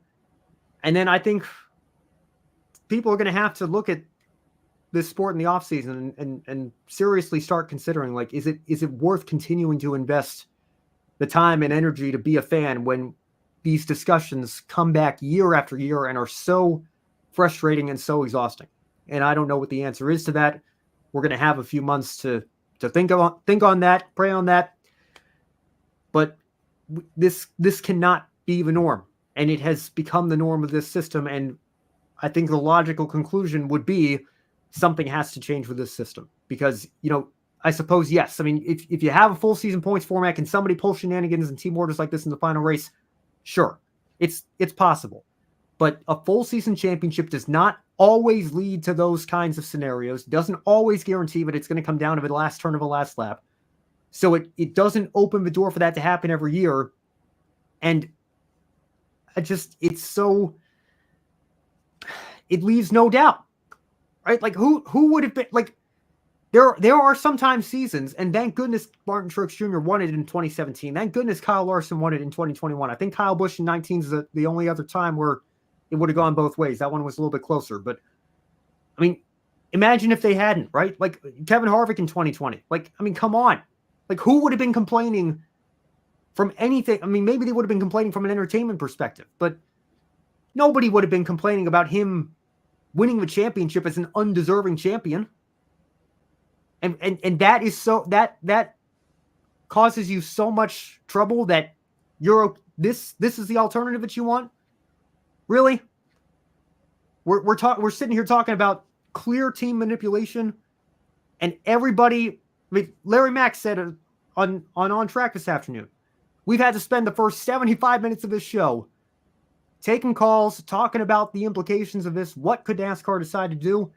And then I think people are going to have to look at this sport in the offseason and seriously start considering, like, is it worth continuing to invest the time and energy to be a fan when these discussions come back year after year and are so frustrating and so exhausting? And I don't know what the answer is to that. We're going to have a few months to think on that, pray on that. But this cannot be the norm, and it has become the norm of this system. And I think the logical conclusion would be something has to change with this system, because, I suppose, yes. I mean, if you have a full season points format, can somebody pull shenanigans and team orders like this in the final race? Sure. It's possible. But a full season championship does not always lead to those kinds of scenarios, doesn't always guarantee that it's going to come down to the last turn of a last lap. So it doesn't open the door for that to happen every year. And it leaves no doubt, right? Like, who would have been, like, there are sometimes seasons, and thank goodness Martin Truex Jr. won it in 2017. Thank goodness Kyle Larson won it in 2021. I think Kyle Busch in 19 is the only other time where it would have gone both ways. That one was a little bit closer. But, I mean, imagine if they hadn't, right? Like Kevin Harvick in 2020. Like, I mean, come on. Like, who would have been complaining from anything? I mean, maybe they would have been complaining from an entertainment perspective, but nobody would have been complaining about him winning the championship as an undeserving champion. And that is so that causes you so much trouble that this is the alternative that you want? Really? We're sitting here talking about clear team manipulation, and everybody. I mean, Larry Mack said on track this afternoon, we've had to spend the first 75 minutes of this show taking calls, talking about the implications of this. What could NASCAR decide to do?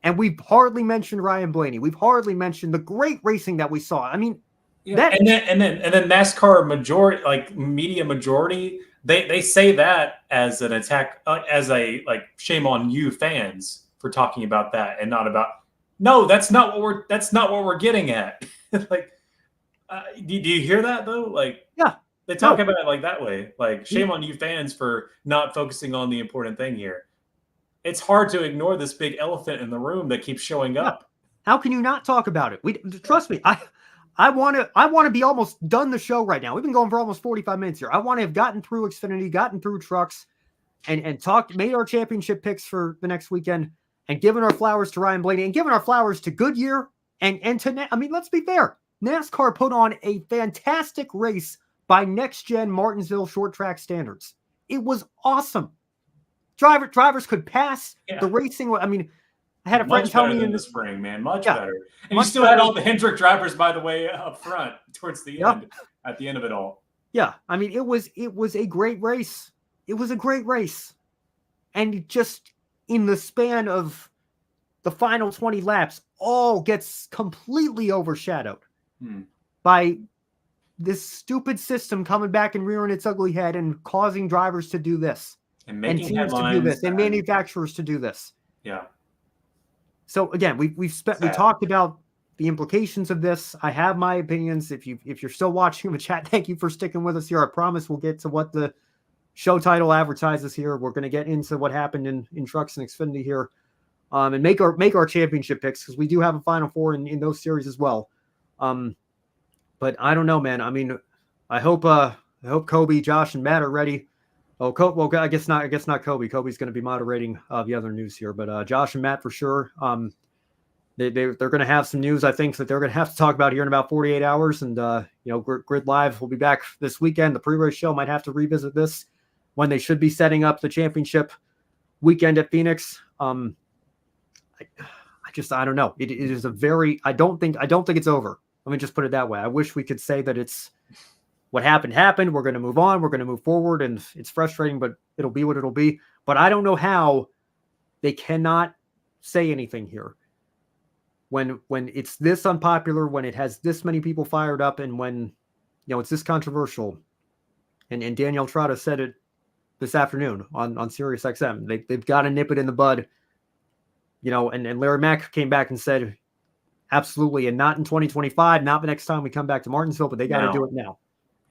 And we've hardly mentioned Ryan Blaney. We've hardly mentioned the great racing that we saw. I mean, and then NASCAR majority, like media majority, they say that as an attack, as a, like, shame on you fans for talking about that and not about. No, that's not what we're getting at. Like, do you hear that though? Like, yeah, they talk about it like that way. Like, shame on you fans for not focusing on the important thing here. It's hard to ignore this big elephant in the room that keeps showing up. How can you not talk about it? Trust me. I want to be almost done the show right now. We've been going for almost 45 minutes here. I want to have gotten through Xfinity, gotten through trucks, and made our championship picks for the next weekend, and given our flowers to Ryan Blaney, and given our flowers to Goodyear I mean, let's be fair. NASCAR put on a fantastic race by next-gen Martinsville short track standards. It was awesome. Drivers could pass. Yeah. The racing. I mean, I had a friend Much tell better me than in the spring, man. Much better. And you much still had better. all the Hendrick drivers, by the way, up front towards the end, at the end of it all. Yeah, I mean, it was a great race. It was a great race. And just in the span of the final 20 laps, all gets completely overshadowed by this stupid system coming back and rearing its ugly head and causing drivers to do this. And making teams headlines. To do this, and manufacturers to do this. Yeah. So again, we talked about the implications of this. I have my opinions. If you're still watching in the chat, thank you for sticking with us here. I promise we'll get to what the show title advertises here. We're going to get into what happened in Trucks and Xfinity here, and make our championship picks, because we do have a Final Four in those series as well. But I don't know, man. I mean, I hope Kobe, Josh, and Matt are ready. Oh, well, I guess not Kobe. Kobe's going to be moderating the other news here, but Josh and Matt for sure. They're going to have some news, I think, that they're going to have to talk about here in about 48 hours. And Grid Live will be back this weekend. The pre-race show might have to revisit this when they should be setting up the championship weekend at Phoenix. I don't know. It is a very. I don't think it's over. Let me just put it that way. I wish we could say that it's. What happened. We're going to move on. We're going to move forward, and it's frustrating, but it'll be what it'll be. But I don't know how they cannot say anything here when it's this unpopular, when it has this many people fired up, and when it's this controversial. And Danielle Trotta said it this afternoon on Sirius XM. They've got to nip it in the bud. And Larry Mack came back and said, absolutely, and not in 2025, not the next time we come back to Martinsville, but they got to do it now.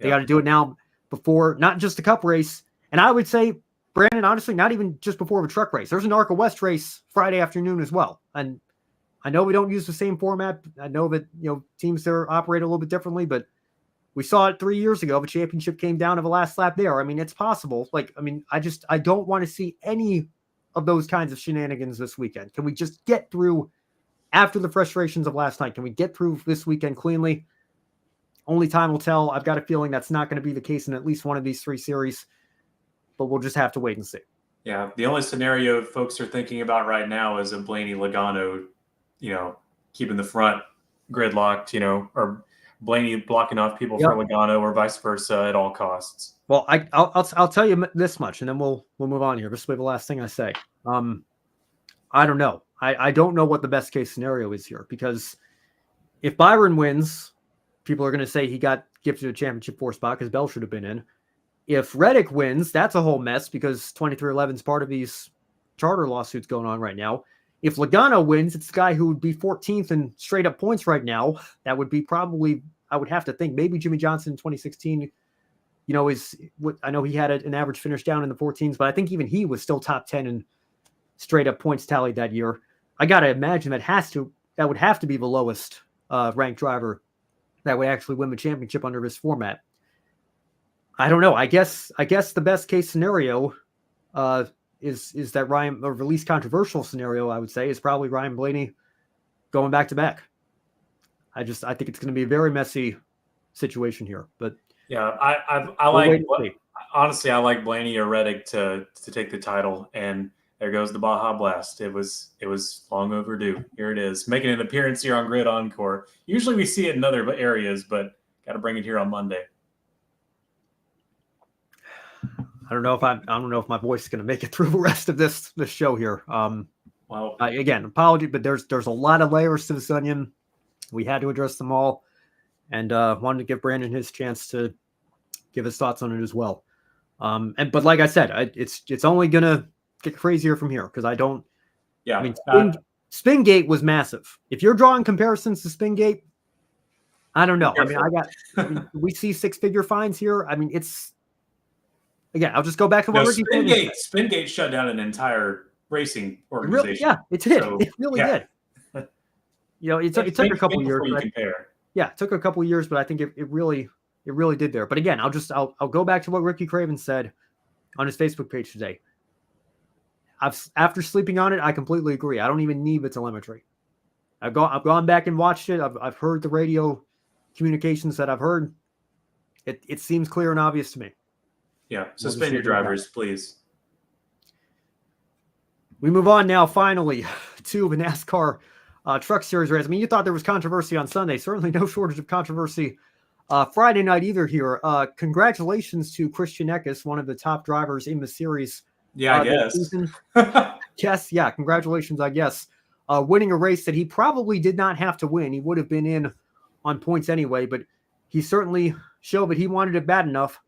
They got to do it now before, not just the Cup race. And I would say, Brandon, honestly, not even just before the truck race. There's an ARCA West race Friday afternoon as well. And I know we don't use the same format. I know that, teams there operate a little bit differently, but we saw it 3 years ago. The championship came down to the last lap there. I mean, it's possible. I don't want to see any of those kinds of shenanigans this weekend. Can we just get through after the frustrations of last night? Can we get through this weekend cleanly? Only time will tell. I've got a feeling that's not going to be the case in at least one of these three series, but we'll just have to wait and see. Yeah, the only scenario folks are thinking about right now is a Blaney Logano, keeping the front gridlocked, or Blaney blocking off people for Logano, or vice versa at all costs. Well, I'll tell you this much, and then we'll move on here. This will be the last thing I say. I don't know. I don't know what the best case scenario is here, because if Byron wins, people are going to say he got gifted a championship 4 spot because Bell should have been in. If Reddick wins, that's a whole mess, because 2311 is part of these charter lawsuits going on right now. If Logano wins, it's the guy who would be 14th in straight up points right now. That would be probably, I would have to think, maybe Jimmy Johnson in 2016, I know he had an average finish down in the 14s, but I think even he was still top 10 in straight up points tallied that year. I got to imagine that would have to be the lowest ranked driver that would actually win the championship under this format. I don't know. I guess the best case scenario is that Ryan, or the least controversial scenario, I would say, is probably Ryan Blaney going back to back. I think it's going to be a very messy situation here. But yeah, I like Blaney or Reddick to take the title, and there goes the Baja Blast. It was long overdue. Here it is, making an appearance here on Grid Encore. Usually we see it in other areas, but got to bring it here on Monday. I don't know if my voice is going to make it through the rest of this show here. Well, again, apology, but there's a lot of layers to this onion. We had to address them all, and wanted to give Brandon his chance to give his thoughts on it as well. But like I said, it's only gonna get crazier from here, because I don't. Yeah, I mean, Spingate was massive. If you're drawing comparisons to Spingate, I don't know. We see 6-figure fines here. I mean, it's. Again, I'll just go back to what Ricky said. Spingate shut down an entire racing organization. It did. So, it really did. It took a couple of years. Yeah, it took a couple of years, but I think it really did there. But again, I'll go back to what Ricky Craven said on his Facebook page today. After sleeping on it, I completely agree. I don't even need the telemetry. I've gone back and watched it. I've heard the radio communications that I've heard. It seems clear and obvious to me. Yeah, We'll suspend your drivers, please. We move on now, finally, to the NASCAR Truck Series race. I mean, you thought there was controversy on Sunday. Certainly no shortage of controversy Friday night either here. Congratulations to Christian Eckes, one of the top drivers in the series. Yeah, I guess. This season. Yes, yeah, congratulations, I guess. Winning a race that he probably did not have to win. He would have been in on points anyway, but he certainly showed that he wanted it bad enough.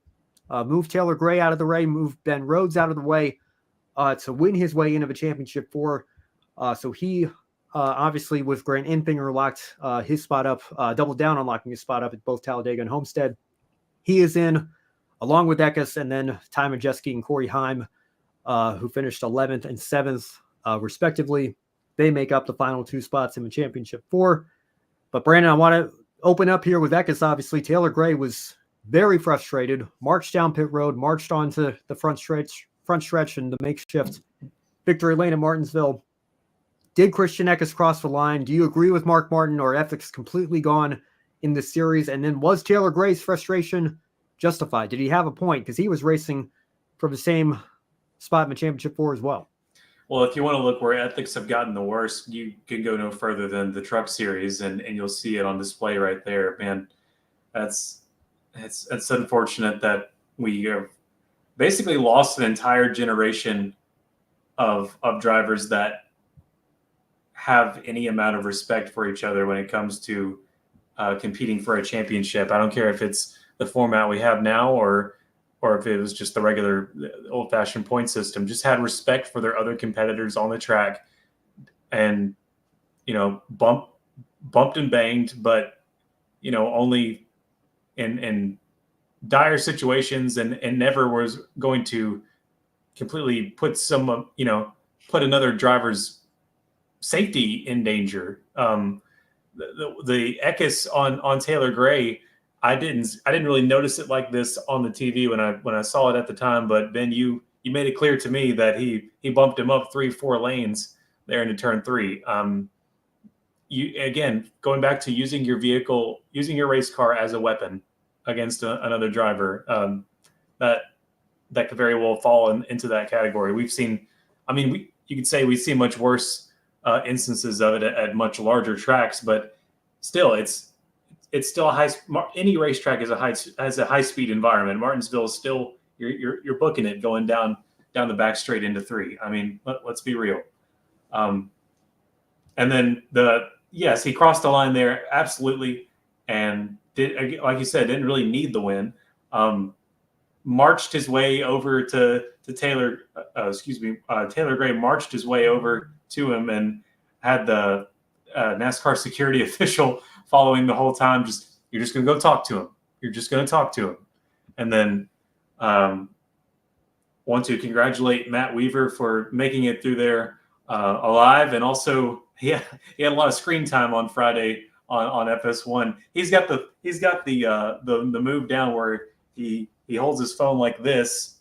Moved Taylor Gray out of the way, moved Ben Rhodes out of the way to win his way into the championship four. So he obviously with Grant Enfinger locked his spot up, doubled down on locking his spot up at both Talladega and Homestead. He is in along with Eckes and then Ty Majeski and Corey Heim, who finished 11th and 7th respectively. They make up the final 2 spots in the championship four. But Brandon, I want to open up here with Eckes. Obviously, Taylor Gray was very frustrated, marched down pit road, marched onto the front stretch and the makeshift victory lane in Martinsville. Did Christian Eckes cross the line? Do you agree with Mark Martin, or ethics completely gone in this series? And then was Taylor Gray's frustration justified? Did he have a point? Because he was racing for the same spot in the championship four as well. Well, if you want to look where ethics have gotten the worst, you can go no further than the Truck Series, and you'll see it on display right there. Man, it's unfortunate that we have basically lost an entire generation of drivers that have any amount of respect for each other when it comes to competing for a championship. I don't care if it's the format we have now or if it was just the regular old-fashioned point system. Just had respect for their other competitors on the track, and bumped and banged, but only in dire situations, and never was going to completely put put another driver's safety in danger. The Eckes on Taylor Gray, I didn't really notice it like this on the TV when I saw it at the time, but Ben, you made it clear to me that he bumped him up 3-4 lanes there into turn 3. You again, going back to using your vehicle, using your race car as a weapon against another driver, that could very well fall into that category. We've seen, you could say we've seen much worse instances of it at much larger tracks, but still, it's still a high. Any racetrack has a high speed environment. Martinsville is still you're booking it going down the back straight into 3. Let's be real. And then yes, he crossed the line there, absolutely, and did, like you said, didn't really need the win. Marched his way over to Taylor. Taylor Gray marched his way over to him and had the NASCAR security official following the whole time. You're just going to go talk to him. You're just going to talk to him. And then want to congratulate Matt Weaver for making it through there alive. And also, he had a lot of screen time on Friday on FS1. He's got the move down where he holds his phone like this,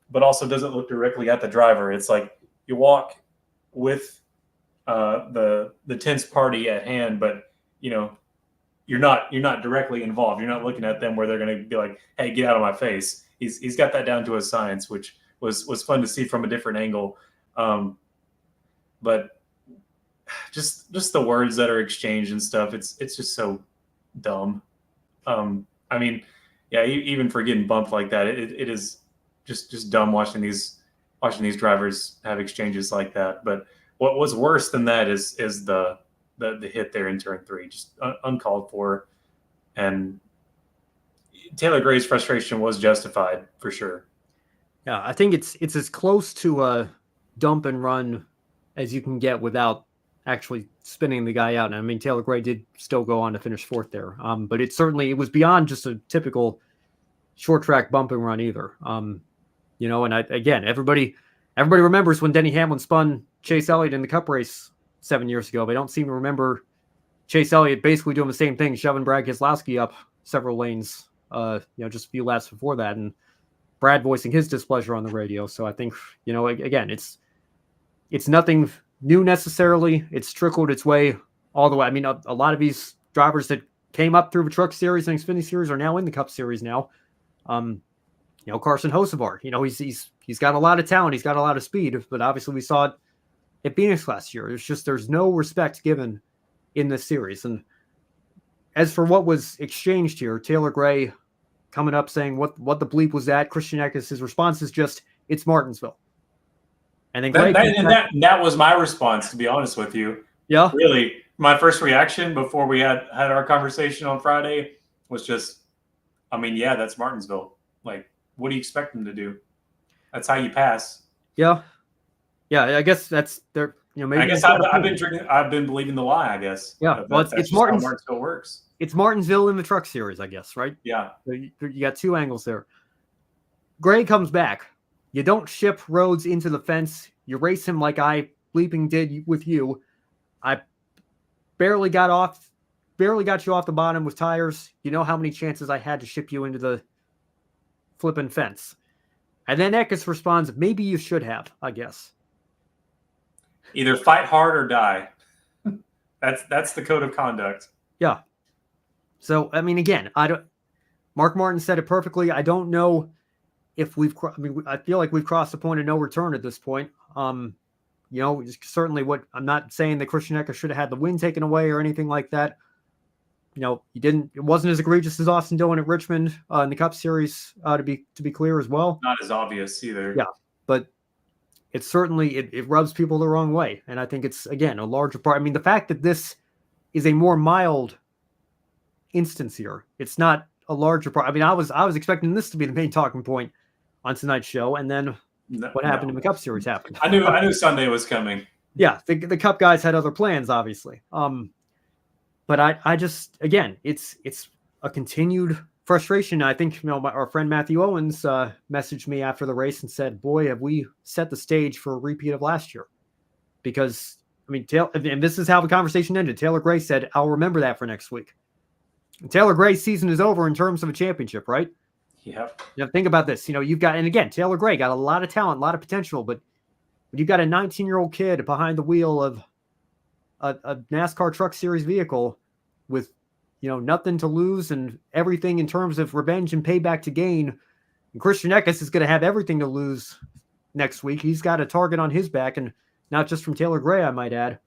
but also doesn't look directly at the driver. It's like you walk with the tense party at hand, but you're not directly involved. You're not looking at them where they're going to be like, "Hey, get out of my face." He's got that down to a science, which was fun to see from a different angle. But just the words that are exchanged and stuff, it's just so dumb. Even for getting bumped like that, it is just dumb watching these drivers have exchanges like that. But what was worse than that is the hit there in turn 3, just uncalled for. And Taylor Gray's frustration was justified for sure. Yeah, I think it's as close to a dump and run as you can get without actually spinning the guy out. And Taylor Gray did still go on to finish 4th there. But it was beyond just a typical short track bump and run either. And everybody remembers when Denny Hamlin spun Chase Elliott in the Cup race 7 years ago. They don't seem to remember Chase Elliott basically doing the same thing, shoving Brad Keselowski up several lanes, just a few laps before that, and Brad voicing his displeasure on the radio. So I think, again, it's nothing new necessarily. It's trickled its way all the way. I mean, a lot of these drivers that came up through the Truck Series and Xfinity Series are now in the Cup Series now. Carson Hocevar, he's got a lot of talent. He's got a lot of speed, but obviously we saw it at Phoenix last year. There's no respect given in this series. And as for what was exchanged here, Taylor Gray coming up saying, what the bleep was that? Christian Eckes, his response is just, it's Martinsville. And then Gray that was my response, to be honest with you. Yeah. Really, my first reaction before we had our conversation on Friday was just, I mean, yeah, that's Martinsville. Like, what do you expect them to do? That's how you pass. Yeah. Yeah, I guess that's their, maybe. I guess I've been believing the lie, I guess. Yeah. Well, it's Martinsville works. It's Martinsville in the Truck Series, I guess, right? Yeah. So you got two angles there. Gray comes back. You don't ship Rhodes into the fence. You race him like I bleeping did with you. I barely got you off the bottom with tires. You know how many chances I had to ship you into the flipping fence. And then Eckes responds, maybe you should have, I guess. Either fight hard or die. That's the code of conduct. Yeah. So, I mean, again, Mark Martin said it perfectly. I don't know if I feel like we've crossed the point of no return at this point. Certainly I'm not saying that Christian Eckes should have had the win taken away or anything like that. It wasn't as egregious as Austin Dillon at Richmond in the Cup Series, to be clear as well. Not as obvious either. Yeah, but it's certainly, it rubs people the wrong way. And I think it's, again, a larger part. I mean, the fact that this is a more mild instance here, it's not a larger part. I mean, I was expecting this to be the main talking point on tonight's show. And then what happened in the Cup Series happened. I knew Sunday was coming. Yeah, the Cup guys had other plans, obviously. But I just, again, it's a continued frustration. I think, our friend Matthew Owens messaged me after the race and said, boy, have we set the stage for a repeat of last year. Because, I mean, and this is how the conversation ended. Taylor Gray said, I'll remember that for next week. And Taylor Gray's season is over in terms of a championship, right? Yep. Think about this. You've got, and again, Taylor Gray got a lot of talent, a lot of potential, but you've got a 19-year-old kid behind the wheel of a NASCAR Truck Series vehicle with, nothing to lose and everything in terms of revenge and payback to gain. And Christian Eckes is going to have everything to lose next week. He's got a target on his back, and not just from Taylor Gray, I might add.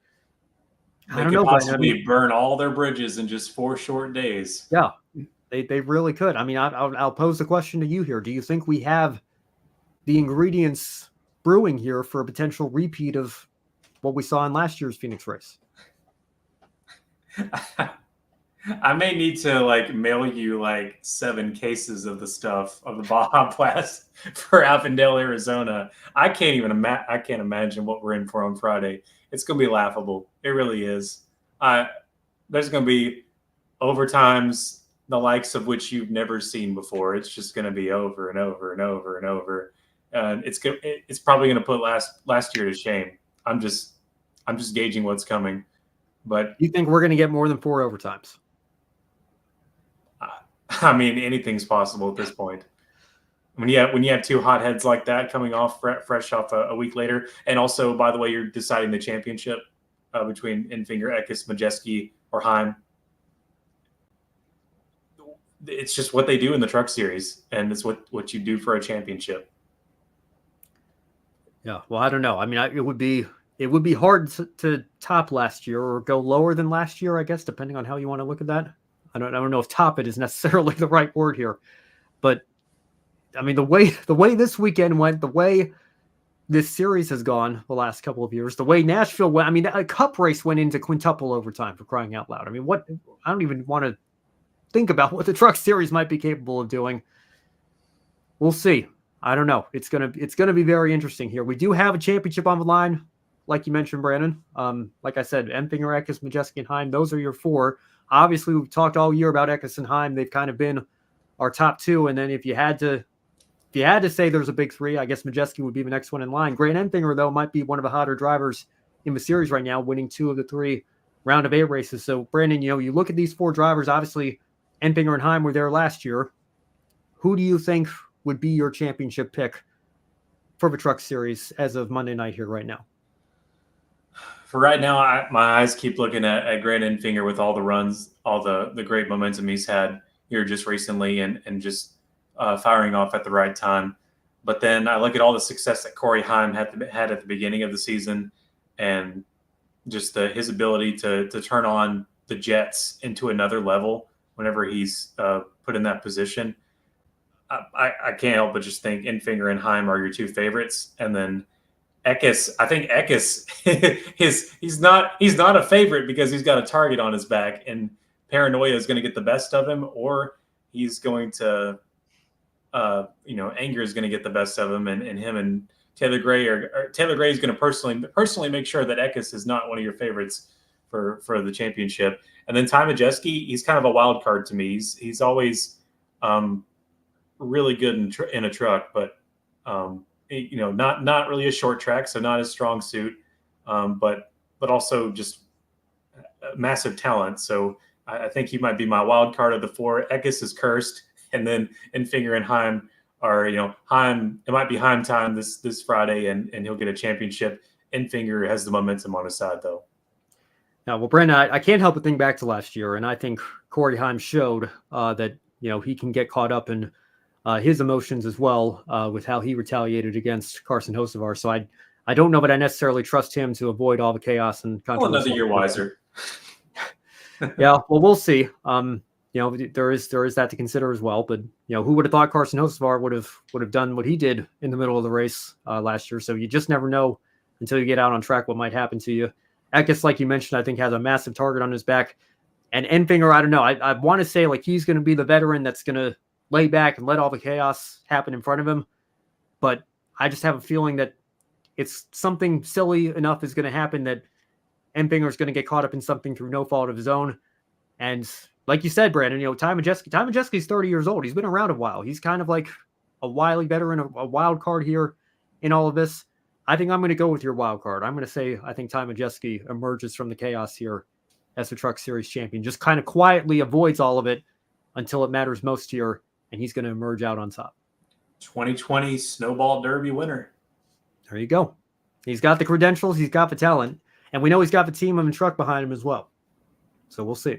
They could possibly burn all their bridges in just 4 short days. Yeah, they really could. I mean, I'll pose the question to you here. Do you think we have the ingredients brewing here for a potential repeat of what we saw in last year's Phoenix race? I may need to mail you 7 cases of the stuff of the Baja Blast for Avondale, Arizona. I can't imagine what we're in for on Friday. It's going to be laughable. It really is. There's going to be overtimes the likes of which you've never seen before. It's just going to be over and over and over and over. And it's probably going to put last year to shame. I'm just gauging what's coming. But you think we're going to get more than 4 overtimes? I mean, anything's possible at this point. When you have 2 hotheads like that coming off fresh off a week later, and also, by the way, you're deciding the championship between Enfinger, Eckes, Majeski, or Heim. It's just what they do in the Truck Series, and it's what you do for a championship. Yeah, well, I don't know. I mean, it would be hard to top last year or go lower than last year, I guess, depending on how you want to look at that. I don't know if top it is necessarily the right word here, but I mean, the way this weekend went, the way this series has gone the last couple of years, the way Nashville went. I mean, a Cup race went into quintuple overtime, for crying out loud. I mean, I don't even want to think about what the Truck Series might be capable of doing. We'll see. I don't know. It's gonna be very interesting here. We do have a championship on the line, like you mentioned, Brandon. Like I said, Enfinger, Eckes, Majeski, and Heim. Those are your 4. Obviously, we've talked all year about Eckes and Heim. They've kind of been our top 2. And then if you had to say there's a big 3, I guess Majeski would be the next one in line. Grant Enfinger, though, might be one of the hotter drivers in the series right now, winning 2 of the 3 round of 8 races. So, Brandon, you look at these 4 drivers. Obviously, Enfinger and Heim were there last year. Who do you think would be your championship pick for the Truck Series as of Monday night here right now? For right now, my eyes keep looking at Grant Enfinger with all the runs, all the great momentum he's had here just recently, and just firing off at the right time. But then I look at all the success that Corey Heim had at the beginning of the season, and just his ability to turn on the Jets into another level whenever he's put in that position. I can't help but just think Enfinger and Heim are your two favorites, and then Eckes. I think Eckes he's not a favorite because he's got a target on his back, and paranoia is going to get the best of him, or he's going to, anger is going to get the best of him, and him and Taylor Gray Taylor Gray is going to personally make sure that Eckes is not one of your favorites for the championship. And then Ty Majeski, he's kind of a wild card to me. He's always really good in a truck, but not really a short track, so not his strong suit, but also just massive talent. So I think he might be my wild card of the four. Eckes is cursed, and then Enfinger and Heim are, Heim. It might be Heim time this Friday, and he'll get a championship. Enfinger has the momentum on his side, though. Now, well, Brandon, I can't help but think back to last year, and I think Corey Heim showed that he can get caught up in his emotions as well with how he retaliated against Carson Hocevar. So I don't know, but I necessarily trust him to avoid all the chaos and controversy. Well, another year wiser. Yeah, well, we'll see. There is that to consider as well. But who would have thought Carson Hocevar would have done what he did in the middle of the race last year? So you just never know until you get out on track what might happen to you. Eckes, like you mentioned, I think has a massive target on his back. And Enfinger, I don't know. I want to say like he's going to be the veteran that's going to lay back and let all the chaos happen in front of him. But I just have a feeling that it's something silly enough is going to happen that Enfinger is going to get caught up in something through no fault of his own. And like you said, Brandon, Ty Majeski's 30 years old. He's been around a while. He's kind of like a wily veteran, a wild card here in all of this. I think I'm going to go with your wild card. I'm going to say I think Ty Majeski emerges from the chaos here as the Truck Series champion. Just kind of quietly avoids all of it until it matters most here, and he's going to emerge out on top. 2020 Snowball Derby winner. There you go. He's got the credentials. He's got the talent. And we know he's got the team and the truck behind him as well. So we'll see.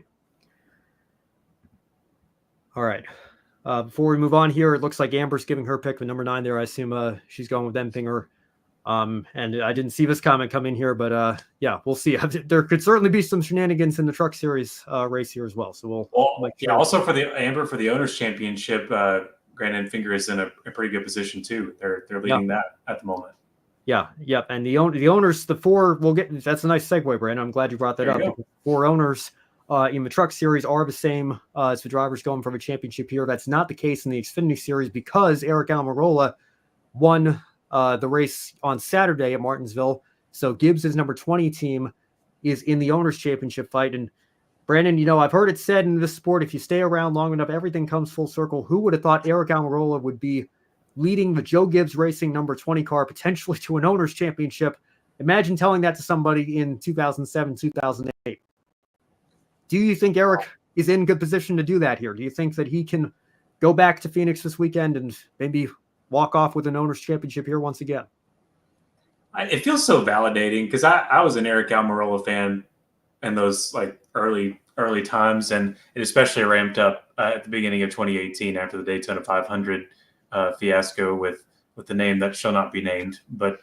All right. Before we move on here, it looks like Amber's giving her pick with number 9 there. I assume she's going with Enfinger. And I didn't see this comment come in here, but yeah, we'll see. There could certainly be some shenanigans in the Truck Series race here as well. So we'll make sure. Yeah, also for the Amber for the Owners Championship, Grant Enfinger is in a pretty good position too. They're leading that at the moment. Yeah, yep. And the owners, the 4, we'll get. That's a nice segue, Brandon. I'm glad you brought that up. The 4 owners in the Truck Series are the same as the drivers going for the championship here. That's not the case in the Xfinity Series because Eric Almirola won the race on Saturday at Martinsville. So Gibbs' number 20 team is in the Owners Championship fight. And Brandon, I've heard it said in this sport, if you stay around long enough, everything comes full circle. Who would have thought Eric Almirola would be leading the Joe Gibbs Racing number 20 car potentially to an Owners Championship? Imagine telling that to somebody in 2007, 2008. Do you think Eric is in good position to do that here? Do you think that he can go back to Phoenix this weekend and maybe walk off with an Owners Championship here once again? It feels so validating because I was an Eric Almirola fan in those like early times, and it especially ramped up at the beginning of 2018 after the Daytona 500 fiasco with the name that shall not be named. But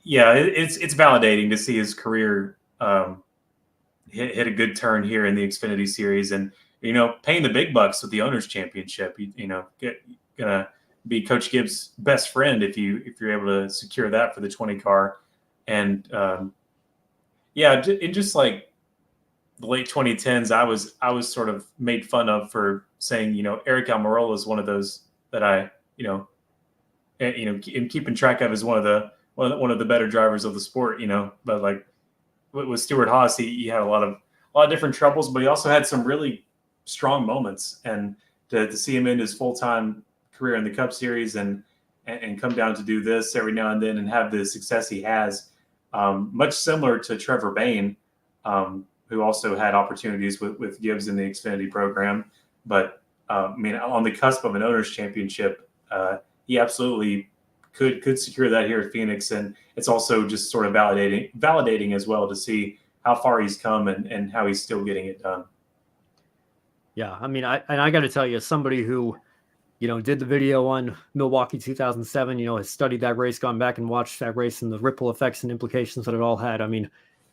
yeah, it's validating to see his career hit a good turn here in the Xfinity Series, and paying the big bucks with the Owners Championship. Gonna be Coach Gibbs' best friend if you're able to secure that for the 20 car. And in just like the late 2010s, I was sort of made fun of for saying, Eric Almirola is one of those that I, am keeping track of as one of the better drivers of the sport, but like with Stuart Haas, he had a lot of different troubles, but he also had some really strong moments, and to see him in his full-time career in the Cup Series and come down to do this every now and then and have the success he has, much similar to Trevor Bayne, who also had opportunities with Gibbs in the Xfinity program. But on the cusp of an Owners Championship, he absolutely could secure that here at Phoenix, and it's also just sort of validating as well to see how far he's come and how he's still getting it done. Yeah, I mean, I got to tell you, as somebody who, did the video on Milwaukee 2007, has studied that race, gone back and watched that race and the ripple effects and implications that it all had. I mean,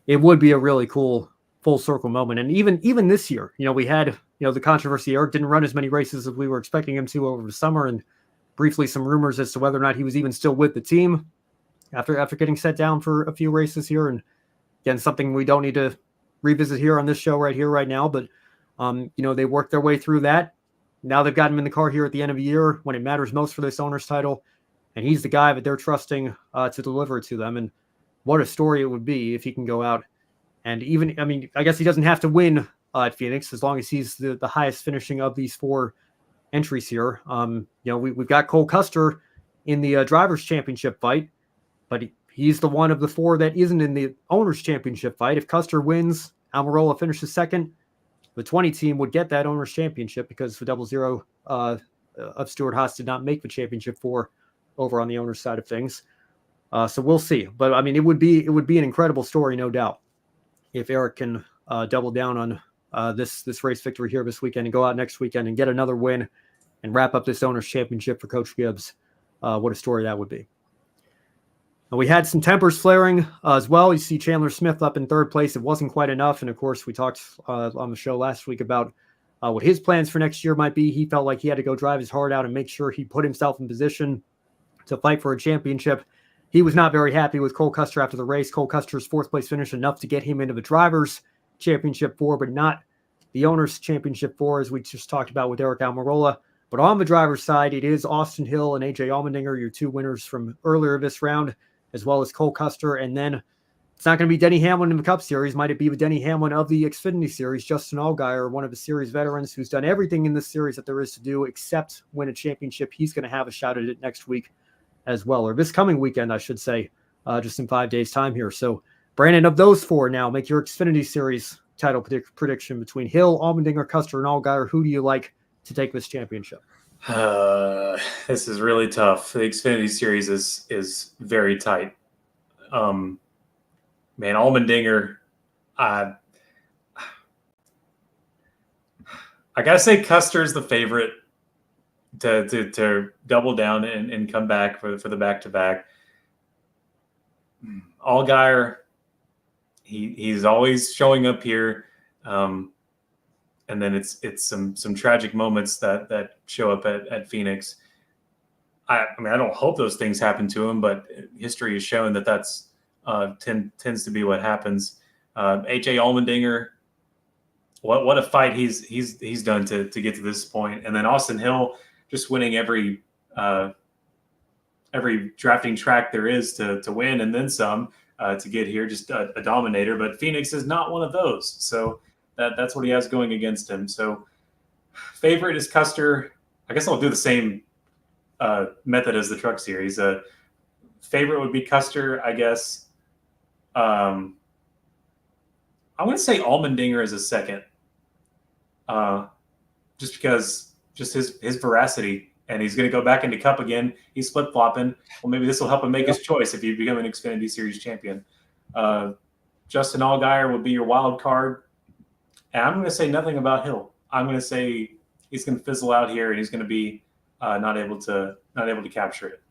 it would be a really cool full circle moment. And even this year, we had, the controversy. Eric didn't run as many races as we were expecting him to over the summer, and briefly some rumors as to whether or not he was even still with the team after getting set down for a few races here. And again, something we don't need to revisit here on this show right here, right now, but they worked their way through that. Now they've got him in the car here at the end of the year when it matters most for this owner's title. And he's the guy that they're trusting to deliver to them. And what a story it would be if he can go out. And even, I mean, I guess he doesn't have to win at Phoenix as long as he's the highest finishing of these 4 entries here. We've got Cole Custer in the Drivers' Championship fight, but he's the one of the 4 that isn't in the Owners' Championship fight. If Custer wins, Almirola finishes second, the 20 team would get that Owners' Championship because the 00 of Stewart-Haas did not make the championship 4 over on the Owners' side of things. So we'll see. But I mean, it would be an incredible story, no doubt, if Eric can double down on this race victory here this weekend and go out next weekend and get another win and wrap up this Owners' Championship for Coach Gibbs. What a story that would be. And we had some tempers flaring as well. You see Chandler Smith up in 3rd place. It wasn't quite enough. And of course, we talked on the show last week about what his plans for next year might be. He felt like he had to go drive his heart out and make sure he put himself in position to fight for a championship. He was not very happy with Cole Custer after the race. Cole Custer's 4th place finish enough to get him into the Drivers' Championship 4, but not the Owners' Championship 4, as we just talked about with Eric Almirola. But on the driver's side, it is Austin Hill and AJ Allmendinger, your 2 winners from earlier this round, as well as Cole Custer. And then it's not going to be Denny Hamlin in the Cup Series. Might it be the Denny Hamlin of the Xfinity Series? Justin Allgaier, one of the series veterans who's done everything in this series that there is to do except win a championship. He's going to have a shot at it next week as well, or this coming weekend, I should say, just in 5 days' time here. So, Brandon, of those 4 now, make your Xfinity Series title prediction between Hill, Allmendinger, Custer, and Allgaier. Who do you like to take this championship? This is really tough. The Xfinity Series is very tight. Man, Allmendinger, I gotta say Custer's the favorite to double down and come back for the back-to-back. Allgaier, he's always showing up here. And then it's some tragic moments that show up at Phoenix. I mean, I don't hope those things happen to him, but history has shown that's tends to be what happens. AJ Allmendinger, what a fight he's done to get to this point. And then Austin Hill just winning every drafting track there is to win, and then some to get here, just a dominator. But Phoenix is not one of those. So that's what he has going against him. So favorite is Custer. I guess I'll do the same method as the Truck Series. Favorite would be Custer, I guess. I'm going to say Allmendinger as a second, just because his veracity, and he's going to go back into Cup again. He's flip-flopping. Well, maybe this will help him make his choice if you become an Xfinity Series champion. Justin Allgaier would be your wild card. And I'm going to say nothing about Hill. I'm going to say he's going to fizzle out here, and he's going to be not able to capture it.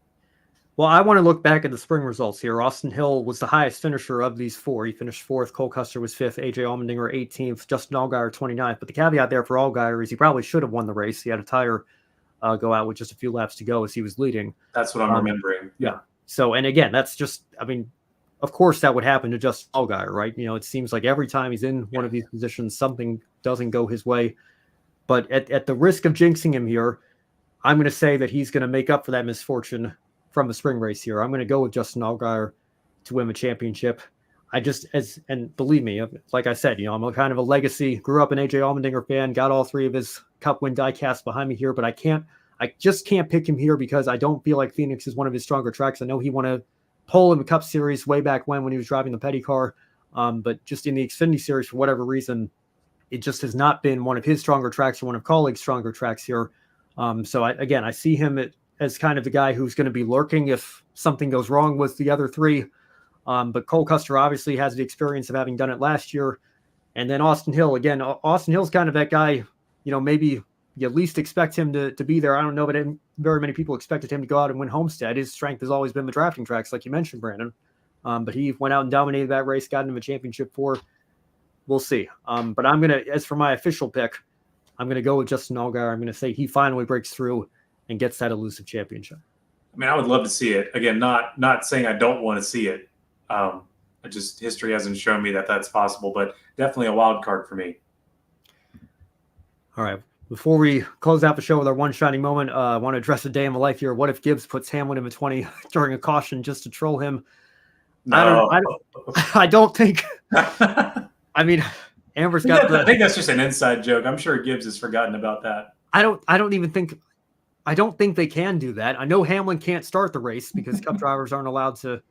Well, I want to look back at the spring results here. Austin Hill was the highest finisher of these 4. He finished 4th. Cole Custer was 5th. AJ Allmendinger 18th. Justin Allgaier 29th. But the caveat there for Allgaier is he probably should have won the race. He had a tire go out with just a few laps to go as he was leading. That's what I'm remembering. Yeah. So, and again, that's just, I mean, of course that would happen to Justin Allgaier, right? It seems like every time he's in one of these positions, something doesn't go his way. But at the risk of jinxing him here, I'm going to say that he's going to make up for that misfortune from the spring race here. I'm going to go with Justin Allgaier to win the championship. And believe me, like I said, I'm a kind of a legacy, grew up an AJ Allmendinger fan, got all 3 of his Cup win diecast behind me here, but I just can't pick him here because I don't feel like Phoenix is one of his stronger tracks. I know he won a pole in the Cup Series way back when he was driving the Petty car, but just in the Xfinity Series, for whatever reason, it just has not been one of his stronger tracks or one of colleagues' stronger tracks here. So I see him as kind of the guy who's going to be lurking if something goes wrong with the other three. But Cole Custer obviously has the experience of having done it last year. And then Austin Hill, again, Austin Hill's kind of that guy, maybe you at least expect him to be there. I don't know, but very many people expected him to go out and win Homestead. His strength has always been the drafting tracks, like you mentioned, Brandon. But he went out and dominated that race, got into a championship for. We'll see. But I'm going to, as for my official pick, I'm going to go with Justin Allgaier. I'm going to say he finally breaks through and gets that elusive championship. I mean, I would love to see it. Again, not saying I don't want to see it. History hasn't shown me that that's possible, but definitely a wild card for me. All right. Before we close out the show with our one shining moment, I want to address a day in my life here. What if Gibbs puts Hamlin in the 20 during a caution just to troll him? No. I don't think. I mean, Amber's got. I think that's just an inside joke. I'm sure Gibbs has forgotten about that. I don't think they can do that. I know Hamlin can't start the race because Cup drivers aren't allowed to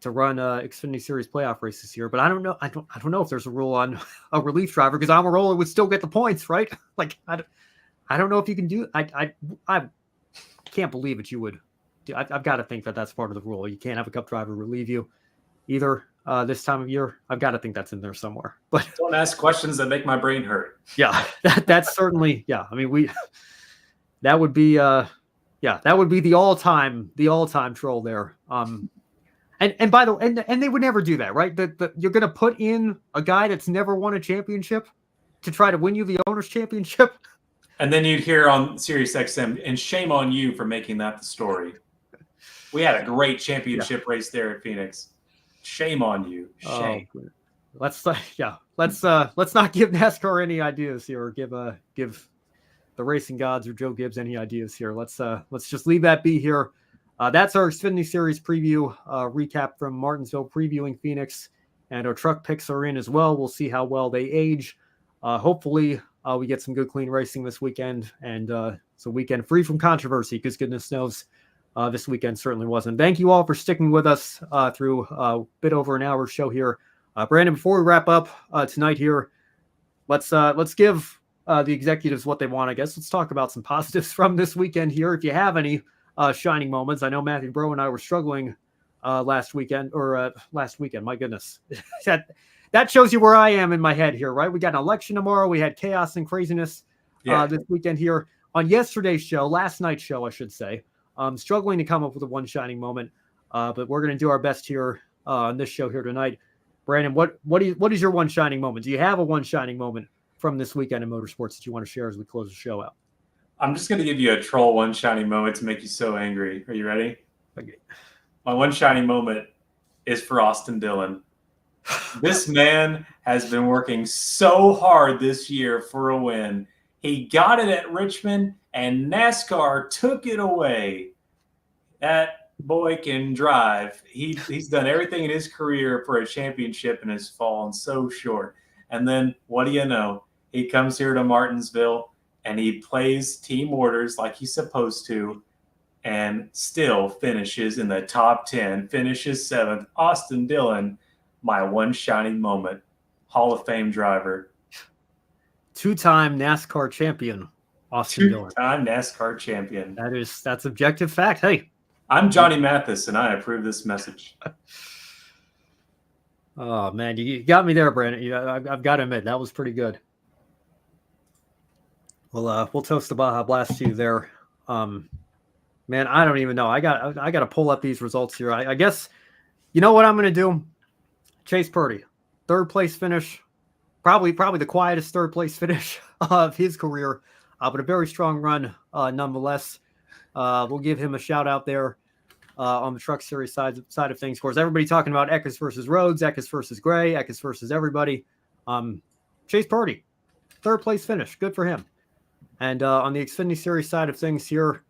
run Xfinity Series playoff race this year. But I don't know. I don't know if there's a rule on a relief driver because Almirola would still get the points, right? Like I don't know if you can do. I can't believe it. You would. I've got to think that that's part of the rule. You can't have a Cup driver relieve you either this time of year. I've got to think that's in there somewhere. But don't ask questions that make my brain hurt. Yeah, that's certainly. Yeah, I mean that would be that would be the all-time troll there. And by the way, and they would never do that, right? That you're going to put in a guy that's never won a championship to try to win you the owner's championship. And then you'd hear on Sirius XM, and shame on you for making that the story. We had a great championship race there at Phoenix. Shame on you. Shame. Let's not give NASCAR any ideas here, or give the racing gods or Joe Gibbs any ideas here. Let's just leave that be here. That's our Xfinity Series preview recap from Martinsville, previewing Phoenix, and our truck picks are in as well. We'll see how well they age. Hopefully, we get some good, clean racing this weekend, and it's a weekend free from controversy, because goodness knows this weekend certainly wasn't. Thank you all for sticking with us through a bit over an hour show here. Brandon, before we wrap up tonight here, let's give the executives what they want, I guess. Let's talk about some positives from this weekend here, if you have any shining moments. I know Matthew Bro and I were struggling last weekend. My goodness. that shows you where I am in my head here, right? We got an election tomorrow. We had chaos and craziness this weekend here. On yesterday's show, last night's show, I should say, struggling to come up with a one shining moment, but we're going to do our best here on this show here tonight. Brandon, what is your one shining moment? Do you have a one shining moment from this weekend in motorsports that you want to share as we close the show out? I'm just going to give you a troll one shining moment to make you so angry. Are you ready? Okay. My one shining moment is for Austin Dillon. This man has been working so hard this year for a win. He got it at Richmond, and NASCAR took it away. That boy can drive. He's done everything in his career for a championship and has fallen so short. And then, what do you know? He comes here to Martinsville, and he plays team orders like he's supposed to, and still finishes in the top 10, finishes 7th. Austin Dillon, my one shining moment. Hall of Fame driver. Two-time NASCAR champion, Austin Dillon. Two-time NASCAR champion. That's objective fact. Hey. I'm Johnny Mathis, and I approve this message. Oh, man, you got me there, Brandon. I've got to admit, that was pretty good. Well, we'll toast the Baja Blast to you there. Man, I don't even know. I got to pull up these results here. I guess, you know what I'm going to do? Chase Purdy, third place finish. Probably the quietest third place finish of his career, but a very strong run nonetheless. We'll give him a shout out there on the Truck Series side of things. Of course, everybody talking about Eckes versus Rhodes, Eckes versus Gray, Eckes versus everybody. Chase Purdy, third place finish. Good for him. And on the Xfinity Series side of things here,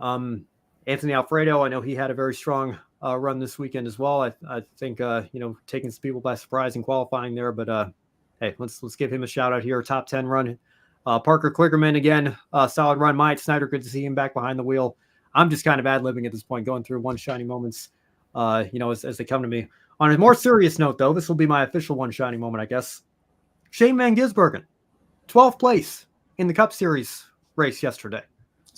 Anthony Alfredo, I know he had a very strong run this weekend as well. I think, taking some people by surprise in qualifying there. But, hey, let's give him a shout out here. Top 10 run. Parker Kligerman, again, solid run. Mike Snyder, good to see him back behind the wheel. I'm just kind of ad-libbing at this point, going through one shining moments, as they come to me. On a more serious note, though, this will be my official one shining moment, I guess. Shane Van Gisbergen, 12th place in the Cup Series race yesterday.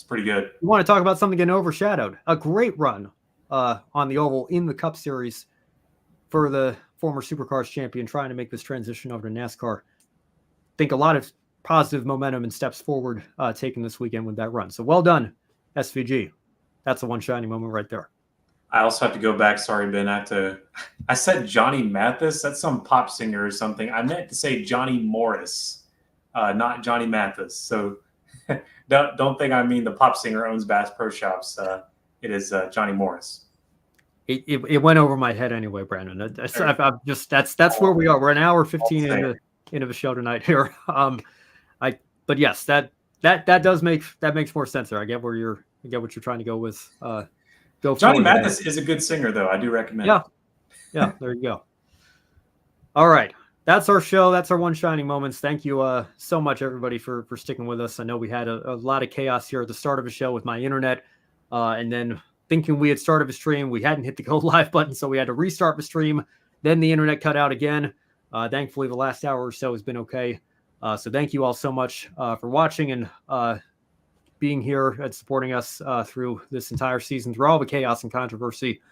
It's pretty good. You want to talk about something getting overshadowed? A great run on the oval in the Cup Series for the former Supercars champion trying to make this transition over to NASCAR. I think a lot of positive momentum and steps forward taken this weekend with that run. So well done, SVG. That's the one shining moment right there. I also have to go back. Sorry, Ben. I said Johnny Mathis. That's some pop singer or something. I meant to say Johnny Morris, not Johnny Mathis. So don't think I mean the pop singer owns Bass Pro Shops. It is Johnny Morris. It went over my head anyway, Brandon. That's where we are. We're an hour 15 into the show tonight here. But yes, that makes more sense there. I get what you're trying to go with. Johnny Mathis is a good singer, though. I do recommend. Yeah. There you go. All right, that's our show. That's our one shining moments. Thank you so much, everybody, for sticking with us. I know we had a lot of chaos here at the start of the show with my internet, and then thinking we had started a stream, we hadn't hit the go live button, so we had to restart the stream. Then the internet cut out again. Thankfully, the last hour or so has been okay. So thank you all so much for watching and being here and supporting us through this entire season, through all the chaos and controversy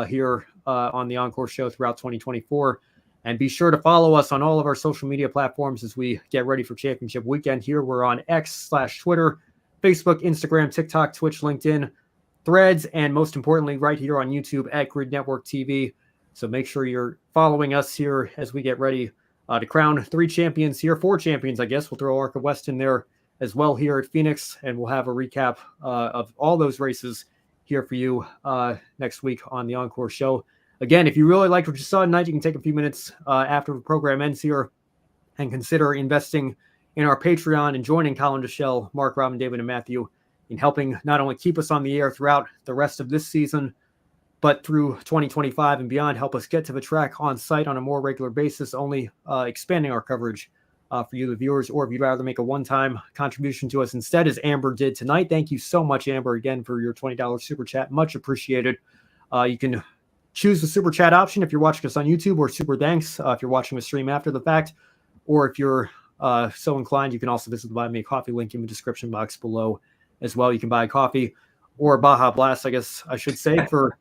here on the Encore show throughout 2024. And be sure to follow us on all of our social media platforms as we get ready for championship weekend here. We're on X/Twitter, Facebook, Instagram, TikTok, Twitch, LinkedIn, Threads, and most importantly, right here on YouTube at Grid Network TV. So make sure you're following us here as we get ready to crown 3 champions here, 4 champions, I guess. We'll throw Arca West in there as well here at Phoenix, and we'll have a recap of all those races here for you next week on the Encore show. Again, if you really liked what you saw tonight, you can take a few minutes after the program ends here and consider investing in our Patreon and joining Colin Deschelle, Mark, Robin, David, and Matthew in helping not only keep us on the air throughout the rest of this season, but through 2025 and beyond, help us get to the track on site on a more regular basis, only expanding our coverage for you, the viewers, or if you'd rather make a one-time contribution to us instead, as Amber did tonight. Thank you so much, Amber, again, for your $20 super chat. Much appreciated. You can choose the super chat option if you're watching us on YouTube, or super thanks if you're watching the stream after the fact. Or if you're so inclined, you can also visit the Buy Me a Coffee link in the description box below as well. You can buy a coffee or Baja Blast, I guess I should say, for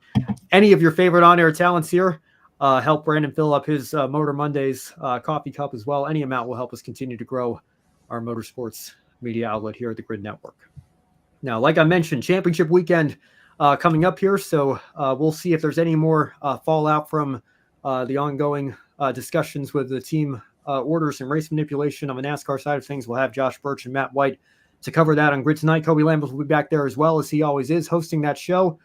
any of your favorite on-air talents here. Help Brandon fill up his Motor Mondays coffee cup as well. Any amount will help us continue to grow our motorsports media outlet here at the Grid Network. Now, like I mentioned, championship weekend coming up here, so we'll see if there's any more fallout from the ongoing discussions with the team orders and race manipulation on the NASCAR side of things. We'll have Josh Birch and Matt White to cover that on Grid tonight. Kobe Lambert will be back there as well, as he always is, hosting that show.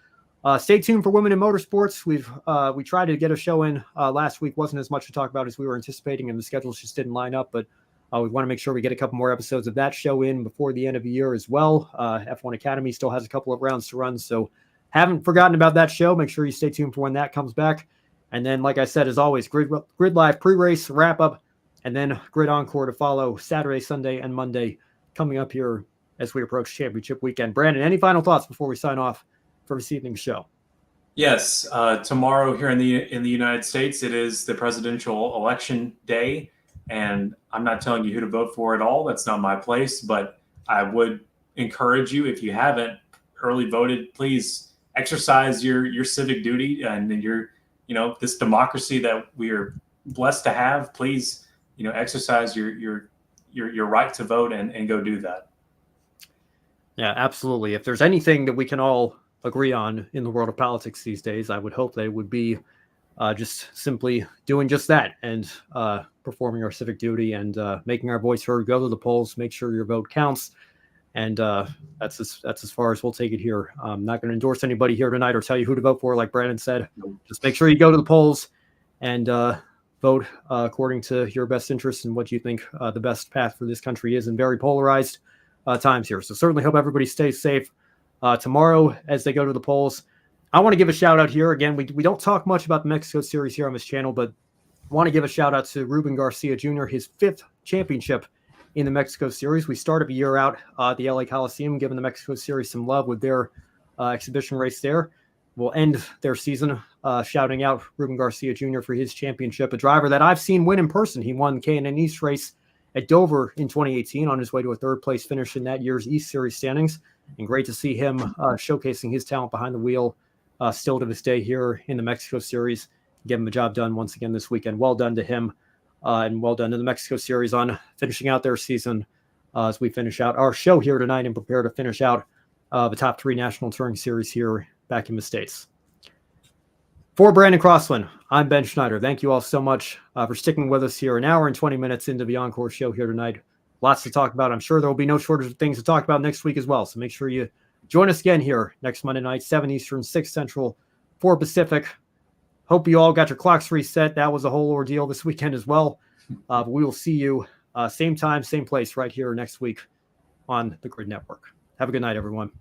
Stay tuned for Women in Motorsports. We tried to get a show in last week. Wasn't as much to talk about as we were anticipating, and the schedules just didn't line up. But we want to make sure we get a couple more episodes of that show in before the end of the year as well. F1 Academy still has a couple of rounds to run, so haven't forgotten about that show. Make sure you stay tuned for when that comes back. And then, like I said, as always, Grid Live pre-race wrap-up, and then Grid Encore to follow Saturday, Sunday, and Monday coming up here as we approach championship weekend. Brandon, any final thoughts before we sign off for this evening's show? Yes, tomorrow here in the United States, it is the presidential election day, and I'm not telling you who to vote for at all. That's not my place, but I would encourage you, if you haven't early voted, please exercise your civic duty and this democracy that we are blessed to have. Please, exercise your right to vote and go do that. Yeah, absolutely. If there's anything that we can all agree on in the world of politics these days, I would hope that it would be just simply doing just that and performing our civic duty and making our voice heard. Go to the polls, make sure your vote counts. And that's as far as we'll take it here. I'm not going to endorse anybody here tonight or tell you who to vote for, like Brandon said. Just make sure you go to the polls and vote according to your best interests and what you think the best path for this country is in very polarized times here. So certainly hope everybody stays safe tomorrow as they go to the polls. I want to give a shout out here. Again, we don't talk much about the Mexico Series here on this channel, but I want to give a shout out to Ruben Garcia Jr., his 5th championship in the Mexico Series. We started the year out at the LA Coliseum, giving the Mexico Series some love with their exhibition race there. We'll end their season shouting out Ruben Garcia Jr. for his championship, a driver that I've seen win in person. He won the K&N East race at Dover in 2018 on his way to a 3rd place finish in that year's East Series standings. and great to see him showcasing his talent behind the wheel still to this day here in the Mexico Series. Getting the job done once again this weekend. Well done to him, and well done to the Mexico Series on finishing out their season as we finish out our show here tonight and prepare to finish out the top 3 National Touring Series here back in the States. For Brandon Crossland, I'm Ben Schneider. Thank you all so much for sticking with us here an hour and 20 minutes into the Encore show here tonight. Lots to talk about. I'm sure there will be no shortage of things to talk about next week as well. So make sure you join us again here next Monday night, 7 Eastern, 6 Central, 4 Pacific. Hope you all got your clocks reset. That was a whole ordeal this weekend as well. But we will see you same time, same place right here next week on the Grid Network. Have a good night, everyone.